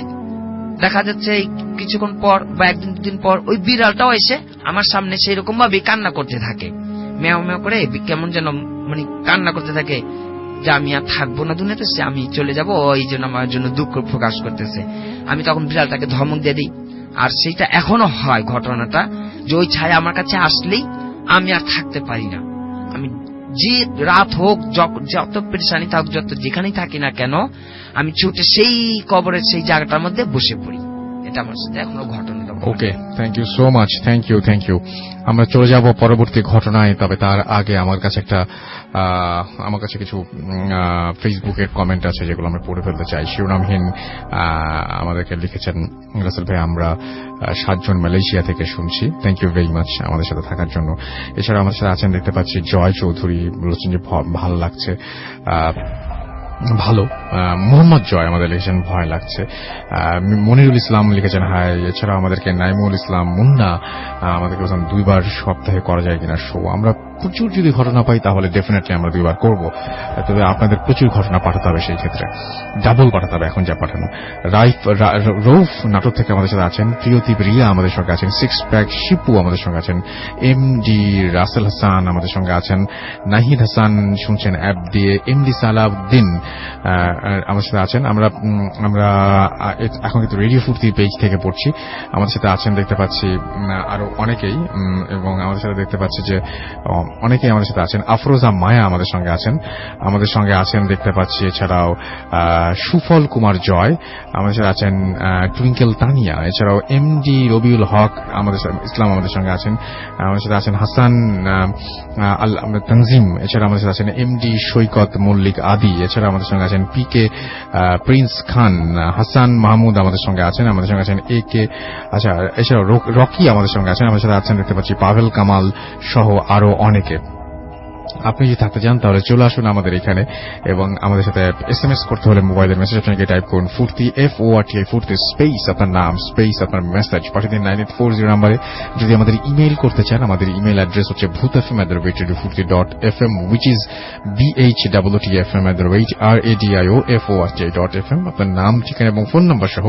দেখা যাচ্ছে কিছুক্ষণ পর বা 1-2 দিন পর ওই বিড়ালটাও এসে আমার সামনে সেই রকম ভাবে কান্না করতে থাকে, মেও মেও করে কেমন যেন কান্না করতে থাকে যে আমি আর থাকবো না দুনিয়াতে, আমি চলে যাবো, ওই জন্য আমার জন্য দুঃখ প্রকাশ করতেছে। আমি তখন বিড়ালটাকে ধমক দিয়ে দিই। আর সেইটা এখনো হয় ঘটনাটা, যে ওই ছায়া আমার কাছে আসলেই আমি আর থাকতে পারি না, আমি যে রাত হোক, যত পেরেশানি থাক, যত যেখানেই থাকি না কেন, আমি ছুটে সেই কবরের সেই জায়গাটার মধ্যে বসে পড়ি। এটা আমার সাথে এখনো ঘটনা। Okay, thank you so much, thank you. আমরা চলে যাব পরবর্তী ঘটনায়, তবে তার আগে আমার কাছে কিছু ফেসবুকের কমেন্ট আছে যেগুলো আমরা পড়ে ফেলতে চাই। শিরোনামহীন আমাদেরকে লিখেছেন, রাসেল ভাই আমরা 7 জন মালয়েশিয়া থেকে শুনছি, থ্যাংক ইউ ভেরি মাচ আমাদের সাথে থাকার জন্য। এছাড়া আমাদের সাথে আছেন, দেখতে পাচ্ছি জয় চৌধুরী বলেছেন যে ভালো লাগছে, ভালো। মোহাম্মদ জয় আমাদের লিখেছেন ভয় লাগছে। মনিরুল ইসলাম লিখেছেন হাই। এছাড়া আমাদেরকে নাইমুল ইসলাম মুন্না আমাদেরকে বলছেন 2 বার সপ্তাহে করা যায় কিনা শো। আমরা প্রচুর যদি ঘটনা পাই তাহলে ডেফিনেটলি আমরা 2 বার করব, তবে আপনাদের প্রচুর ঘটনা পাঠাতে হবে, সেই ক্ষেত্রে ডাবল পাঠাতে হবে এখন যা পাঠানো। রৌফ নাটক থেকে আমাদের সাথে আছেন, প্রিয়দীপ রিয়া আমাদের সঙ্গে আছেন, 6 প্যাক শিপু আমাদের সঙ্গে আছেন, এমডি রাসেল হাসান আমাদের সঙ্গে আছেন, নাহিদ হাসান শুনছেন অ্যাপ দিয়ে, এমডি সালাউদ্দিন আমাদের সাথে আছেন। আমরা এখন কিন্তু রেডিও ফুর্তি পেজ থেকে পড়ছি, আমাদের সাথে আছেন দেখতে পাচ্ছি আরো অনেকেই, এবং আমাদের সাথে দেখতে পাচ্ছি যে অনেকেই আমাদের সাথে আছেন। আফরোজা মায়া আমাদের সঙ্গে আছেন দেখতে পাচ্ছি। এছাড়াও সুফল কুমার জয় আমাদের সাথে আছেন, টুইঙ্কেল তানিয়া, এছাড়াও এমডি রবিউল হক ইসলাম আমাদের সঙ্গে আছেন, আমাদের সাথে আছেন হাসান তানজিম, এছাড়া আমাদের সাথে আছেন এমডি সৈকত মল্লিক আদি, এছাড়া আমাদের সঙ্গে আছেন পিকে প্রিন্স খান, হাসান মাহমুদ আমাদের সঙ্গে আছেন, আমাদের সঙ্গে আছেন একে, আচ্ছা এছাড়াও রকি আমাদের সঙ্গে আছেন, আমাদের সাথে আছেন দেখতে পাচ্ছি পাভেল কামাল সহ আরো অনেকে। আপনি যদি থাকতে চান তাহলে চলে আসুন আমাদের এখানে, এবং আমাদের সাথে SMS করতে হলে মোবাইলের মেসেজ অপশনকে টাইপ করুন ফুর্তি FORTI ফুর্তি স্পেস আপনার নাম স্পেস আপনার মেসেজ পাঠিয়ে দিন 9840 নাম্বারে। যদি আমাদের ইমেইল করতে চান, আমাদের ইমেইল অ্যাড্রেস হচ্ছে bhutfm@radiofurti.fm which is BHWTFM@radiofurti.fm। আপনার নাম, ঠিকানা এবং ফোন নাম্বার সহ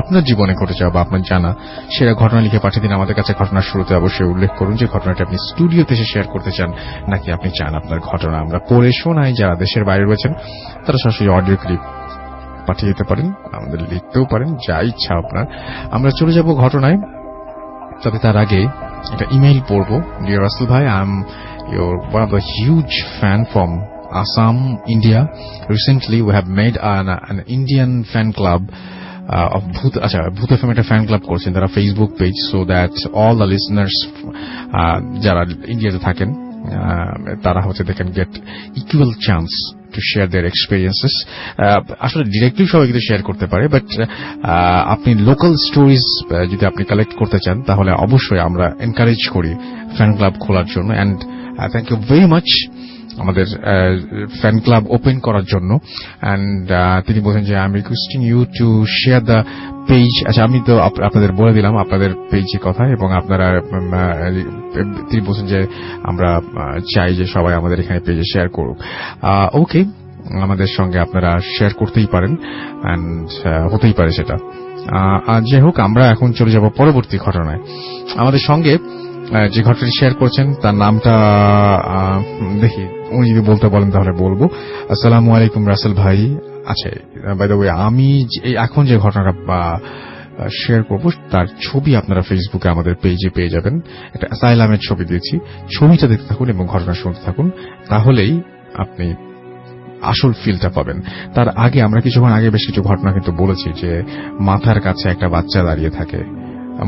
আপনার জীবনে ঘটে যাওয়া বা আপনার জানা সেরা ঘটনা লিখে পাঠিয়ে দিন আমাদের কাছে। ঘটনার শুরুতে অবশ্যই উল্লেখ করুন যে ঘটনাটি আপনি স্টুডিওতে এসে শেয়ার করতে চান, নাকি আপনি চান আপনার ঘটনা আমরা পড়ে শোনাই। যারা দেশের বাইরে রয়েছেন তারা সরাসরি অডিও ক্লিপ পাঠিয়ে দিতে পারেন, আমাদের লিখতেও পারেন, যা ইচ্ছা আপনার। আমরা চলে যাব ঘটনায়, তবে তার আগে একটা ইমেইল পড়বো। ডিয়ার রাসেল ভাই, I am your one of the huge fan from Assam, India. Recently, we have made an Indian fan club of Bhoot FM একটা fan club করছেন, তারা Facebook page, so that all the listeners যারা ইন্ডিয়াতে থাকেন তারা হচ্ছে they can get equal chance to share their experiences. আসলে directly সবাই কিন্তু শেয়ার করতে পারে, বাট আপনি লোকাল স্টোরিজ যদি আপনি কালেক্ট করতে চান তাহলে অবশ্যই আমরা এনকারেজ করি ফ্যান ক্লাব খোলার জন্য। And thank you very much আমাদের ফ্যান ক্লাব ওপেন করার জন্য। অ্যান্ড তিনি বলছেন যে I am requesting you to share the page. আচ্ছা, আমি তো আপনাদের বলে দিলাম আপনাদের পেজের কথা, এবং আপনারা তিনি বলছেন যে আমরা চাই যে সবাই আমাদের এখানে পেজে শেয়ার করুক। ওকে, আমাদের সঙ্গে আপনারা শেয়ার করতেই পারেন, অ্যান্ড হতেই পারে সেটা। যাই হোক, আমরা এখন চলে যাব পরবর্তী ঘটনায়। আমাদের সঙ্গে যে ঘটনাটি শেয়ার করছেন তার নামটা দেখি, উনি যদি বলতে বলেন তাহলে বলবো। আসসালামু আলাইকুম রাসেল ভাই। আচ্ছা, বাই দ্য ওয়ে, আমি এখন যে ঘটনাটা শেয়ার করবো তার ছবি আপনারা ফেসবুকে আমাদের পেজে পেয়ে যাবেন। একটা অ্যাসাইলামের ছবি দিয়েছি, ছবিটা দেখতে থাকুন এবং ঘটনা শুনতে থাকুন, তাহলেই আপনি আসল ফিলটা পাবেন। তার আগে আমরা কিছুক্ষণ আগে বেশ কিছু ঘটনা কিন্তু বলেছি যে মাথার কাছে একটা বাচ্চা দাঁড়িয়ে থাকে,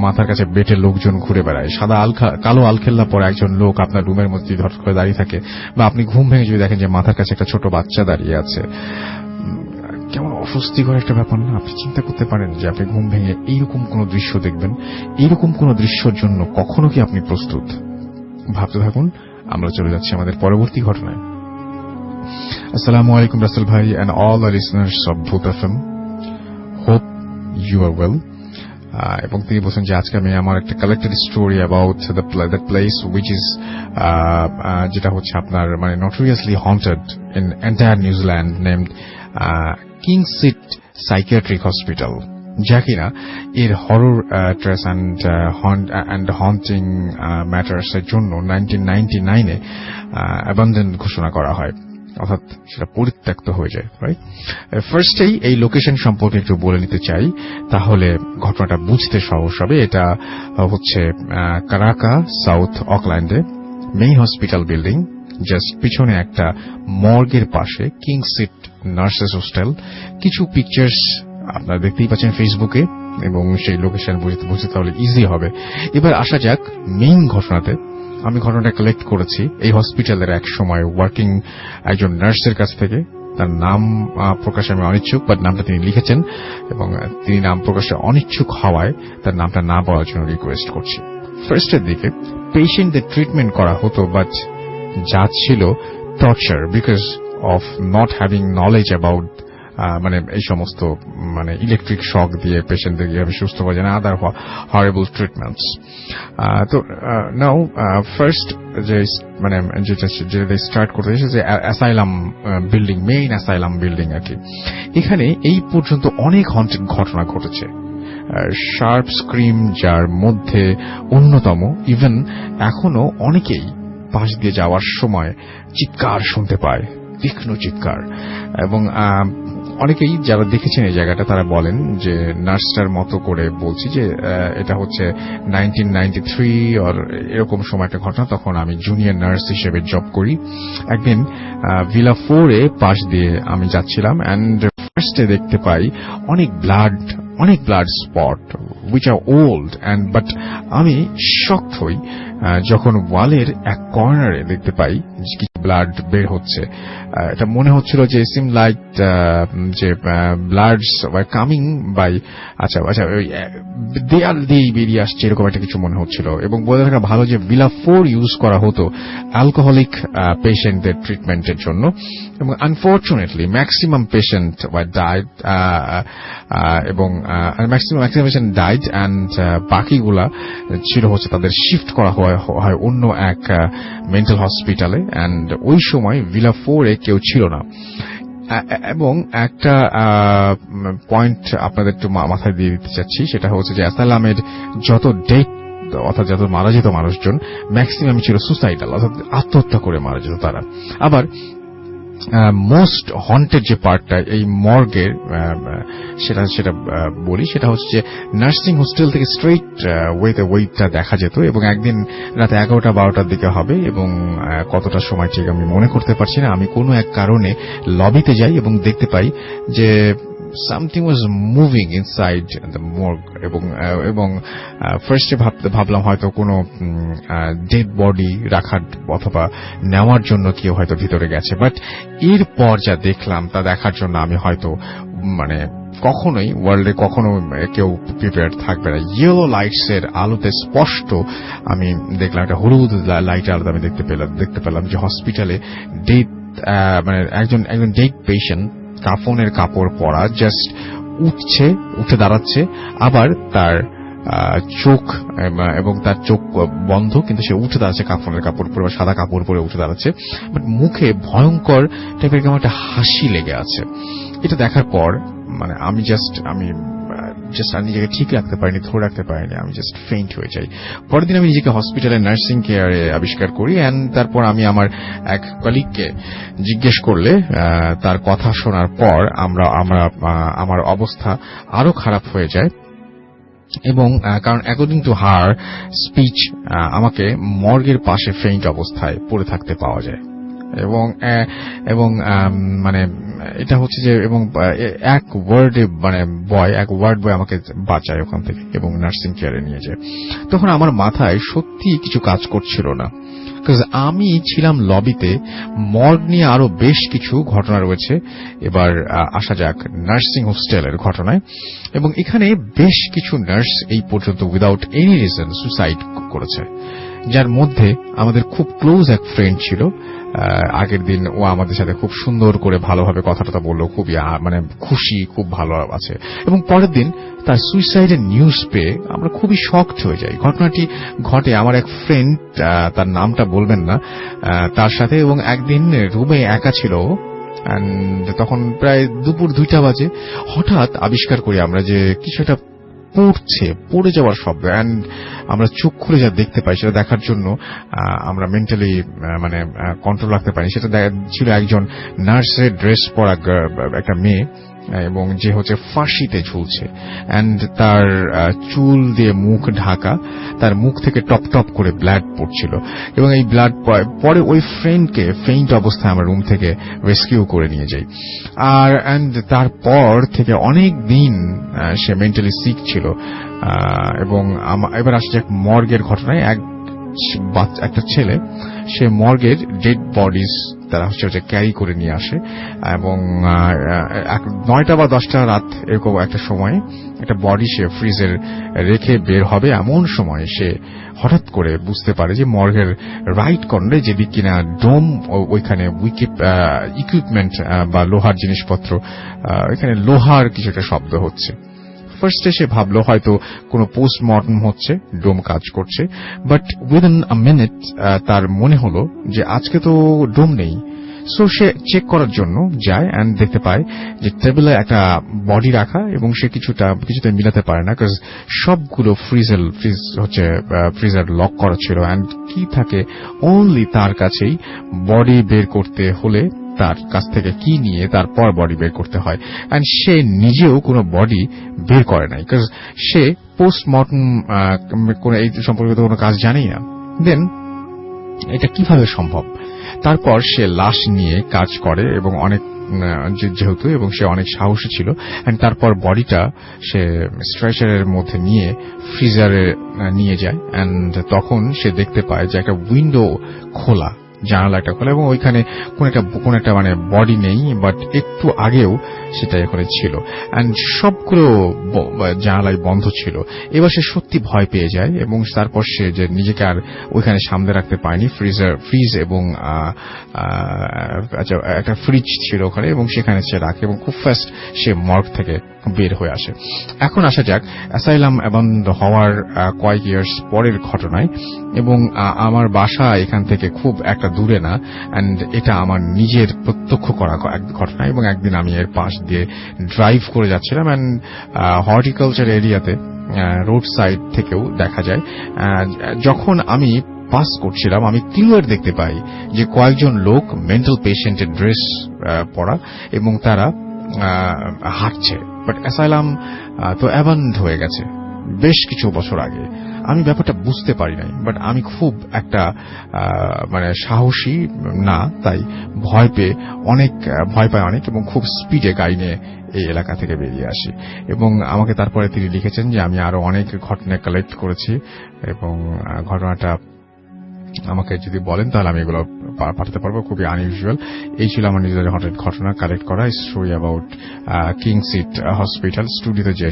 মাথার কাছে বেটে লোকজন ঘুরে বেড়ায়, কালো আলখেল্লা পরে একজন লোক আপনার রুমের মধ্যে ধর করে দাঁড়িয়ে থাকে, বা আপনি ঘুম ভেঙে যদি দেখেন যে মাথার কাছে একটা ছোট বাচ্চা দাঁড়িয়ে আছে, কেমন অস্বস্তিকর একটা ব্যাপার না? আপনি চিন্তা করতে পারেন যে আপনি ঘুম ভেঙে এইরকম কোন দৃশ্য দেখবেন? এইরকম কোন দৃশ্যের জন্য কখনো কি আপনি প্রস্তুত? ভাবতে থাকুন, আমরা চলে যাচ্ছি আমাদের পরবর্তী ঘটনায়। আসসালামু আলাইকুম রাসেল ভাই and all the listeners of Bhoot FM. Hope you are well. এবং তিনি বলছেন যে আজকে আমি আমার একটা collected story about the place which is যেটা হচ্ছে আপনার মানে notoriously haunted in entire New Zealand, named King Seat Psychiatric Hospital, যা কিনা এর horror trace and haunting matters এর জন্য 1999-এ অ্যাবান্ডন ঘোষণা করা হয়, অর্থাৎ সেটা পরিত্যক্ত হয়ে যায়। রাইট, ফার্স্টেই এই লোকেশন সম্পর্কে একটু বলে নিতে চাই, তাহলে ঘটনাটা বুঝতে সহজ হবে। এটা হচ্ছে কারাকা, সাউথ অকল্যান্ডে, মেইন হসপিটাল বিল্ডিং, জাস্ট পিছনে একটা মর্গের পাশে কিং সিট নার্সেস হোস্টেল। কিছু পিকচার্স আপনারা দেখতেই পাচ্ছেন ফেসবুকে, এবং সেই লোকেশন বুঝতে তাহলে ইজি হবে। এবার আসা যাক মেইন ঘটনাতে। আমি ঘটনাটা কালেক্ট করেছি এই হসপিটালের এক সময় ওয়ার্কিং একজন নার্সের কাছ থেকে। তার নাম প্রকাশে আমি অনিচ্ছুক, বাট নামটা তিনি লিখেছেন, এবং তিনি নাম প্রকাশে অনিচ্ছুক হওয়ায় তার নামটা না বলার জন্য রিকোয়েস্ট করছি। ফার্স্টের দিকে পেশেন্টদের ট্রিটমেন্ট করা হতো, বাট যা ছিল torture because of not having knowledge about মানে এই সমস্ত মানে ইলেকট্রিক শক দিয়ে পেশেন্টদের কিভাবে সুস্থ করা যায় না, আদার হরেবল ট্রিটমেন্টস। তো নাও ফার্স্ট যে মানে যেটা স্টার্ট করতে এসেছে asylum building, main asylum building আর কি। এখানে এই পর্যন্ত অনেক হন্টেড ঘটনা ঘটেছে, শার্প স্ক্রিম যার মধ্যে অন্যতম। ইভেন এখনো অনেকেই পাশ দিয়ে যাওয়ার সময় চিৎকার শুনতে পায়, তীক্ষ্ণ চিৎকার। এবং অনেকেই যারা দেখেছেন এই জায়গাটা তারা বলেন যে নার্সটার মতো করে বলছি যে এটা হচ্ছে 1993 আর এরকম সময় একটা ঘটনা। তখন আমি জুনিয়র নার্স হিসেবে জব করি। একদিন ভিলা 4-এ পাশ দিয়ে আমি যাচ্ছিলাম, অ্যান্ড ফার্স্টে দেখতে পাই অনেক blood spot which are old, and but আমি শকড হই যখন ওয়ালের এক কর্নারে দেখতে পাই কিছু ব্লাড বের হচ্ছে। এটা মনে হচ্ছিল যে সিম লাইক যে ব্লাডস ওয়ার কামিং বাই আচ্ছা দেয়াল দিয়েই বেরিয়ে আসছে, এরকম একটা কিছু মনে হচ্ছিল। এবং বলে রাখা ভালো যে ভিলা 4 ইউজ করা হতো অ্যালকোহলিক পেশেন্টদের ট্রিটমেন্টের জন্য, এবং unfortunately maximum patient were died, এবং ম্যাক্সিমাম পেশেন্ট ডাইড, অ্যান্ড বাকিগুলা ছিল হচ্ছে তাদের শিফট করা হয় অন্য এক মেন্টাল হসপিটালে। অ্যান্ড ওই সময় ভিলা 4-এ কেউ ছিল না। এবং একটা পয়েন্ট আপনাদের একটু মাথায় দিয়ে দিতে চাচ্ছি, সেটা হচ্ছে যে অ্যাসাইলামের যত ডেথ অর্থাৎ যত মারা যেত মানুষজন ম্যাক্সিমাম ছিল সুসাইডাল, অর্থাৎ আত্মহত্যা করে মারা যেত তারা। আবার মোস্ট হন্টেড যে পার্টটা এই মর্গের সেটা বলি, সেটা হচ্ছে যে নার্সিং হোস্টেল থেকে স্ট্রেইট ওয়েটা দেখা যেত, এবং একদিন রাতে 11টা-12টার দিকে হবে, এবং কতটা সময় ঠিক আমি মনে করতে পারছি না। আমি কোনো এক কারণে লবিতে যাই এবং দেখতে পাই যে something was moving inside the morgue, এবং ফার্স্টে ভাবলাম হয়তো কোনো ডেড বডি রাখার অথবা নেওয়ার জন্য কেউ হয়তো ভিতরে গেছে, বাট এরপর যা দেখলাম তা দেখার জন্য আমি হয়তো মানে কখনোই ওয়ার্ল্ডে কখনো কেউ প্রিপেয়ার থাকবে না। ইয়েলো লাইটস এর আলোতে স্পষ্ট আমি দেখলাম, একটা হলুদ লাইটের আলোতে আমি দেখতে পেলাম যে হসপিটালে ডেড মানে একজন ডেড পেশেন্ট কাফনের কাপড় পরা জাস্ট উঠে দাঁড়াচ্ছে, আবার তার চোখ এবং তার চোখ বন্ধ, কিন্তু সে উঠে দাঁড়াচ্ছে কাফনের কাপড় পরে বা সাদা কাপড় পরে উঠে দাঁড়াচ্ছে, বাট মুখে ভয়ঙ্কর টাইপের কেমন একটা হাসি লেগে আছে। এটা দেখার পর মানে আমি জাস্ট নিজেকে ঠিক রাখতে পারিনি, ধরে রাখতে পারিনি, আমি জাস্ট ফেইন্ট হয়ে যাই। পরের দিন আমি নিজেকে হসপিটালে নার্সিং কেয়ারে আবিষ্কার করি, এন্ড তারপর আমি আমার এক কলিগকে জিজ্ঞেস করলে তার কথা শোনার পর আমার অবস্থা আরো খারাপ হয়ে যায়, এবং কারণ অ্যাকর্ডিং টু হার স্পিচ আমাকে মর্গের পাশে ফেইন্ট অবস্থায় পড়ে থাকতে পাওয়া যায়, এবং মানে এটা হচ্ছে যে এবং এক ওয়ার্ড বয় আমাকে বাঁচায় ওখান থেকে এবং নার্সিং কেয়ারে নিয়ে যায়। তখন আমার মাথায় সত্যি কিছু কাজ করছিল না, বিকজ আমি ছিলাম লবিতে। মর্গ নিয়ে আরো বেশ কিছু ঘটনা রয়েছে। এবার আসা যাক নার্সিং হোস্টেলের ঘটনায়। এবং এখানে বেশ কিছু নার্স এই পর্যন্ত উইদাউট এনি রিজন সুসাইড করেছে, যার মধ্যে আমাদের খুব ক্লোজ এক ফ্রেন্ড ছিল। আগের দিন ও আমাদের সাথে খুব সুন্দর করে ভালোভাবে কথাটা বললো, খুবই মানে খুশি, খুব ভালো আছে। এবং পরের দিন তার সুইসাইডের নিউজ পেয়ে আমরা খুবই শকড হয়ে যাই। ঘটনাটি ঘটে আমার এক ফ্রেন্ড, তার নামটা বলবেন না, তার সাথে। এবং একদিন রুমে একা ছিল, তখন প্রায় দুপুর 2টা বাজে। হঠাৎ আবিষ্কার করি আমরা যে কিছু একটা পড়ে যাওয়ার শব্দ, এন্ড আমরা চোখ খুলে যা দেখতে পাই সেটা দেখার জন্য আমরা মেন্টালি মানে কন্ট্রোল রাখতে পারি। সেটা ছিল একজন নার্সের ড্রেস পরা একটা মেয়ে, এবং যে হচ্ছে ফাঁসিতে ঝুলছে, এন্ড তার চুল দিয়ে মুখ ঢাকা, তার মুখ থেকে টপ টপ করে ব্লাড পড়ছিল। এবং এই ব্লাড পরে ওই ফ্রেন্ডকে ফেইন্ট অবস্থায় আমরা রুম থেকে রেস্কিউ করে নিয়ে যাই। এন্ড তারপর থেকে অনেক দিন সে মেন্টালি সিক ছিল। এবং এবার আসছে এক মর্গের ঘটনায়। একটা ছেলে, সে মর্গের ডেড বডিজ তারা হচ্ছে ক্যারি করে নিয়ে আসে, এবং 9টা বা 10টা রাত এরকম একটা সময় একটা বডি সে ফ্রিজের রেখে বের হবে। এমন সময় সে হঠাৎ করে বুঝতে পারে যে মর্গের রাইট কর্নারে যেদিক কিনা ডোম, ওইখানে ইকুইপমেন্ট বা লোহার জিনিসপত্র, ওইখানে লোহার কিছু একটা শব্দ হচ্ছে। ফার্স্টে সে ভাবলো হয়তো কোনো পোস্টমর্টম হচ্ছে, ডোম কাজ করছে, বাট উইদিন আ মিনিট তার মনে হলো যে আজকে তো ডোম নেই। সো সে চেক করার জন্য যায়, এন্ড দেখতে পায় যে টেবিলে একটা বডি রাখা, এবং সে কিছুতে মিলাতে পারে না, বিকজ সবগুলো ফ্রিজার লক করা ছিল, এন্ড কি থাকে অনলি তার কাছেই। বডি বের করতে হলে তার কাছ থেকে কি নিয়ে তারপর বডি বের করতে হয়, এন্ড সে নিজেও কোনো বডি বের করে নাই, বিকজ সে পোস্টমর্টম এই সম্পর্কিত কোনো কাজ জানেই না। দেন এটা কিভাবে সম্ভব? তারপর সে লাশ নিয়ে কাজ করে, এবং অনেক যেহেতু এবং সে অনেক সাহসী ছিল, এন্ড তারপর বডিটা সে স্ট্রেচারের মধ্যে নিয়ে ফ্রিজারে নিয়ে যায়। এন্ড তখন সে দেখতে পায় যে একটা উইন্ডো খোলা, জানালা একটা খোলা, এবং ওইখানে কোন একটা মানে বডি নেই, বাট একটু আগেও সেটা এখানে ছিল, এন্ড সবগুলো জানালাই বন্ধ ছিল। এবার সে সত্যি ভয় পেয়ে যায়, এবং তারপর সে যে নিজেকে আর ওইখানে সামনে রাখতে পারেনি। ফ্রিজ এবং একটা ফ্রিজ ছিল ওখানে, এবং সেখানে সে রাখে, এবং খুব ফাস্ট সে মর্গ থেকে বের হয়ে আসে। এখন আসা যাক অ্যাসাইলাম বন্ধ হওয়ার কয়েক ইয়ার্স পরের ঘটনায়। এবং আমার বাসা এখান থেকে খুব একটা দূরে না, এন্ড এটা আমার নিজের প্রত্যক্ষ করা এক ঘটনা। এবং একদিন আমি এর পাশ দিয়ে ড্রাইভ করে যাচ্ছিলাম, এন্ড হর্টিকালচার এরিয়াতে রোড সাইড থেকেও দেখা যায়, যখন আমি পাস করছিলাম আমি ক্লিয়ার দেখতে পাই যে কয়েকজন লোক মেন্টাল পেশেন্টের ড্রেস পরা এবং তারা হাঁটছে, বাট অ্যাসাইলাম তো অ্যাবান্ড হয়ে গেছে বেশ কিছু বছর আগে। আমি ব্যাপারটা বুঝতে পারি নাই, বাট আমি খুব একটা মানে সাহসী না, তাই ভয় পাই অনেক এবং খুব স্পিডে গাড়ি নিয়ে এই এলাকা থেকে বেরিয়ে আসি। এবং আমাকে তারপরে তিনি লিখেছেন যে আমি আরো অনেক ঘটনা কালেক্ট করেছি এবং ঘটনাটা আমাকে যদি বলেন তাহলে আমি এগুলো পাঠাতে পারবো, খুবই আনইউজুয়াল। এই ছিল আমার নিজের ঘটনা কালেক্ট করা স্টোরি অ্যাবাউট কিং সিট হসপিটাল স্টুডিওতে যে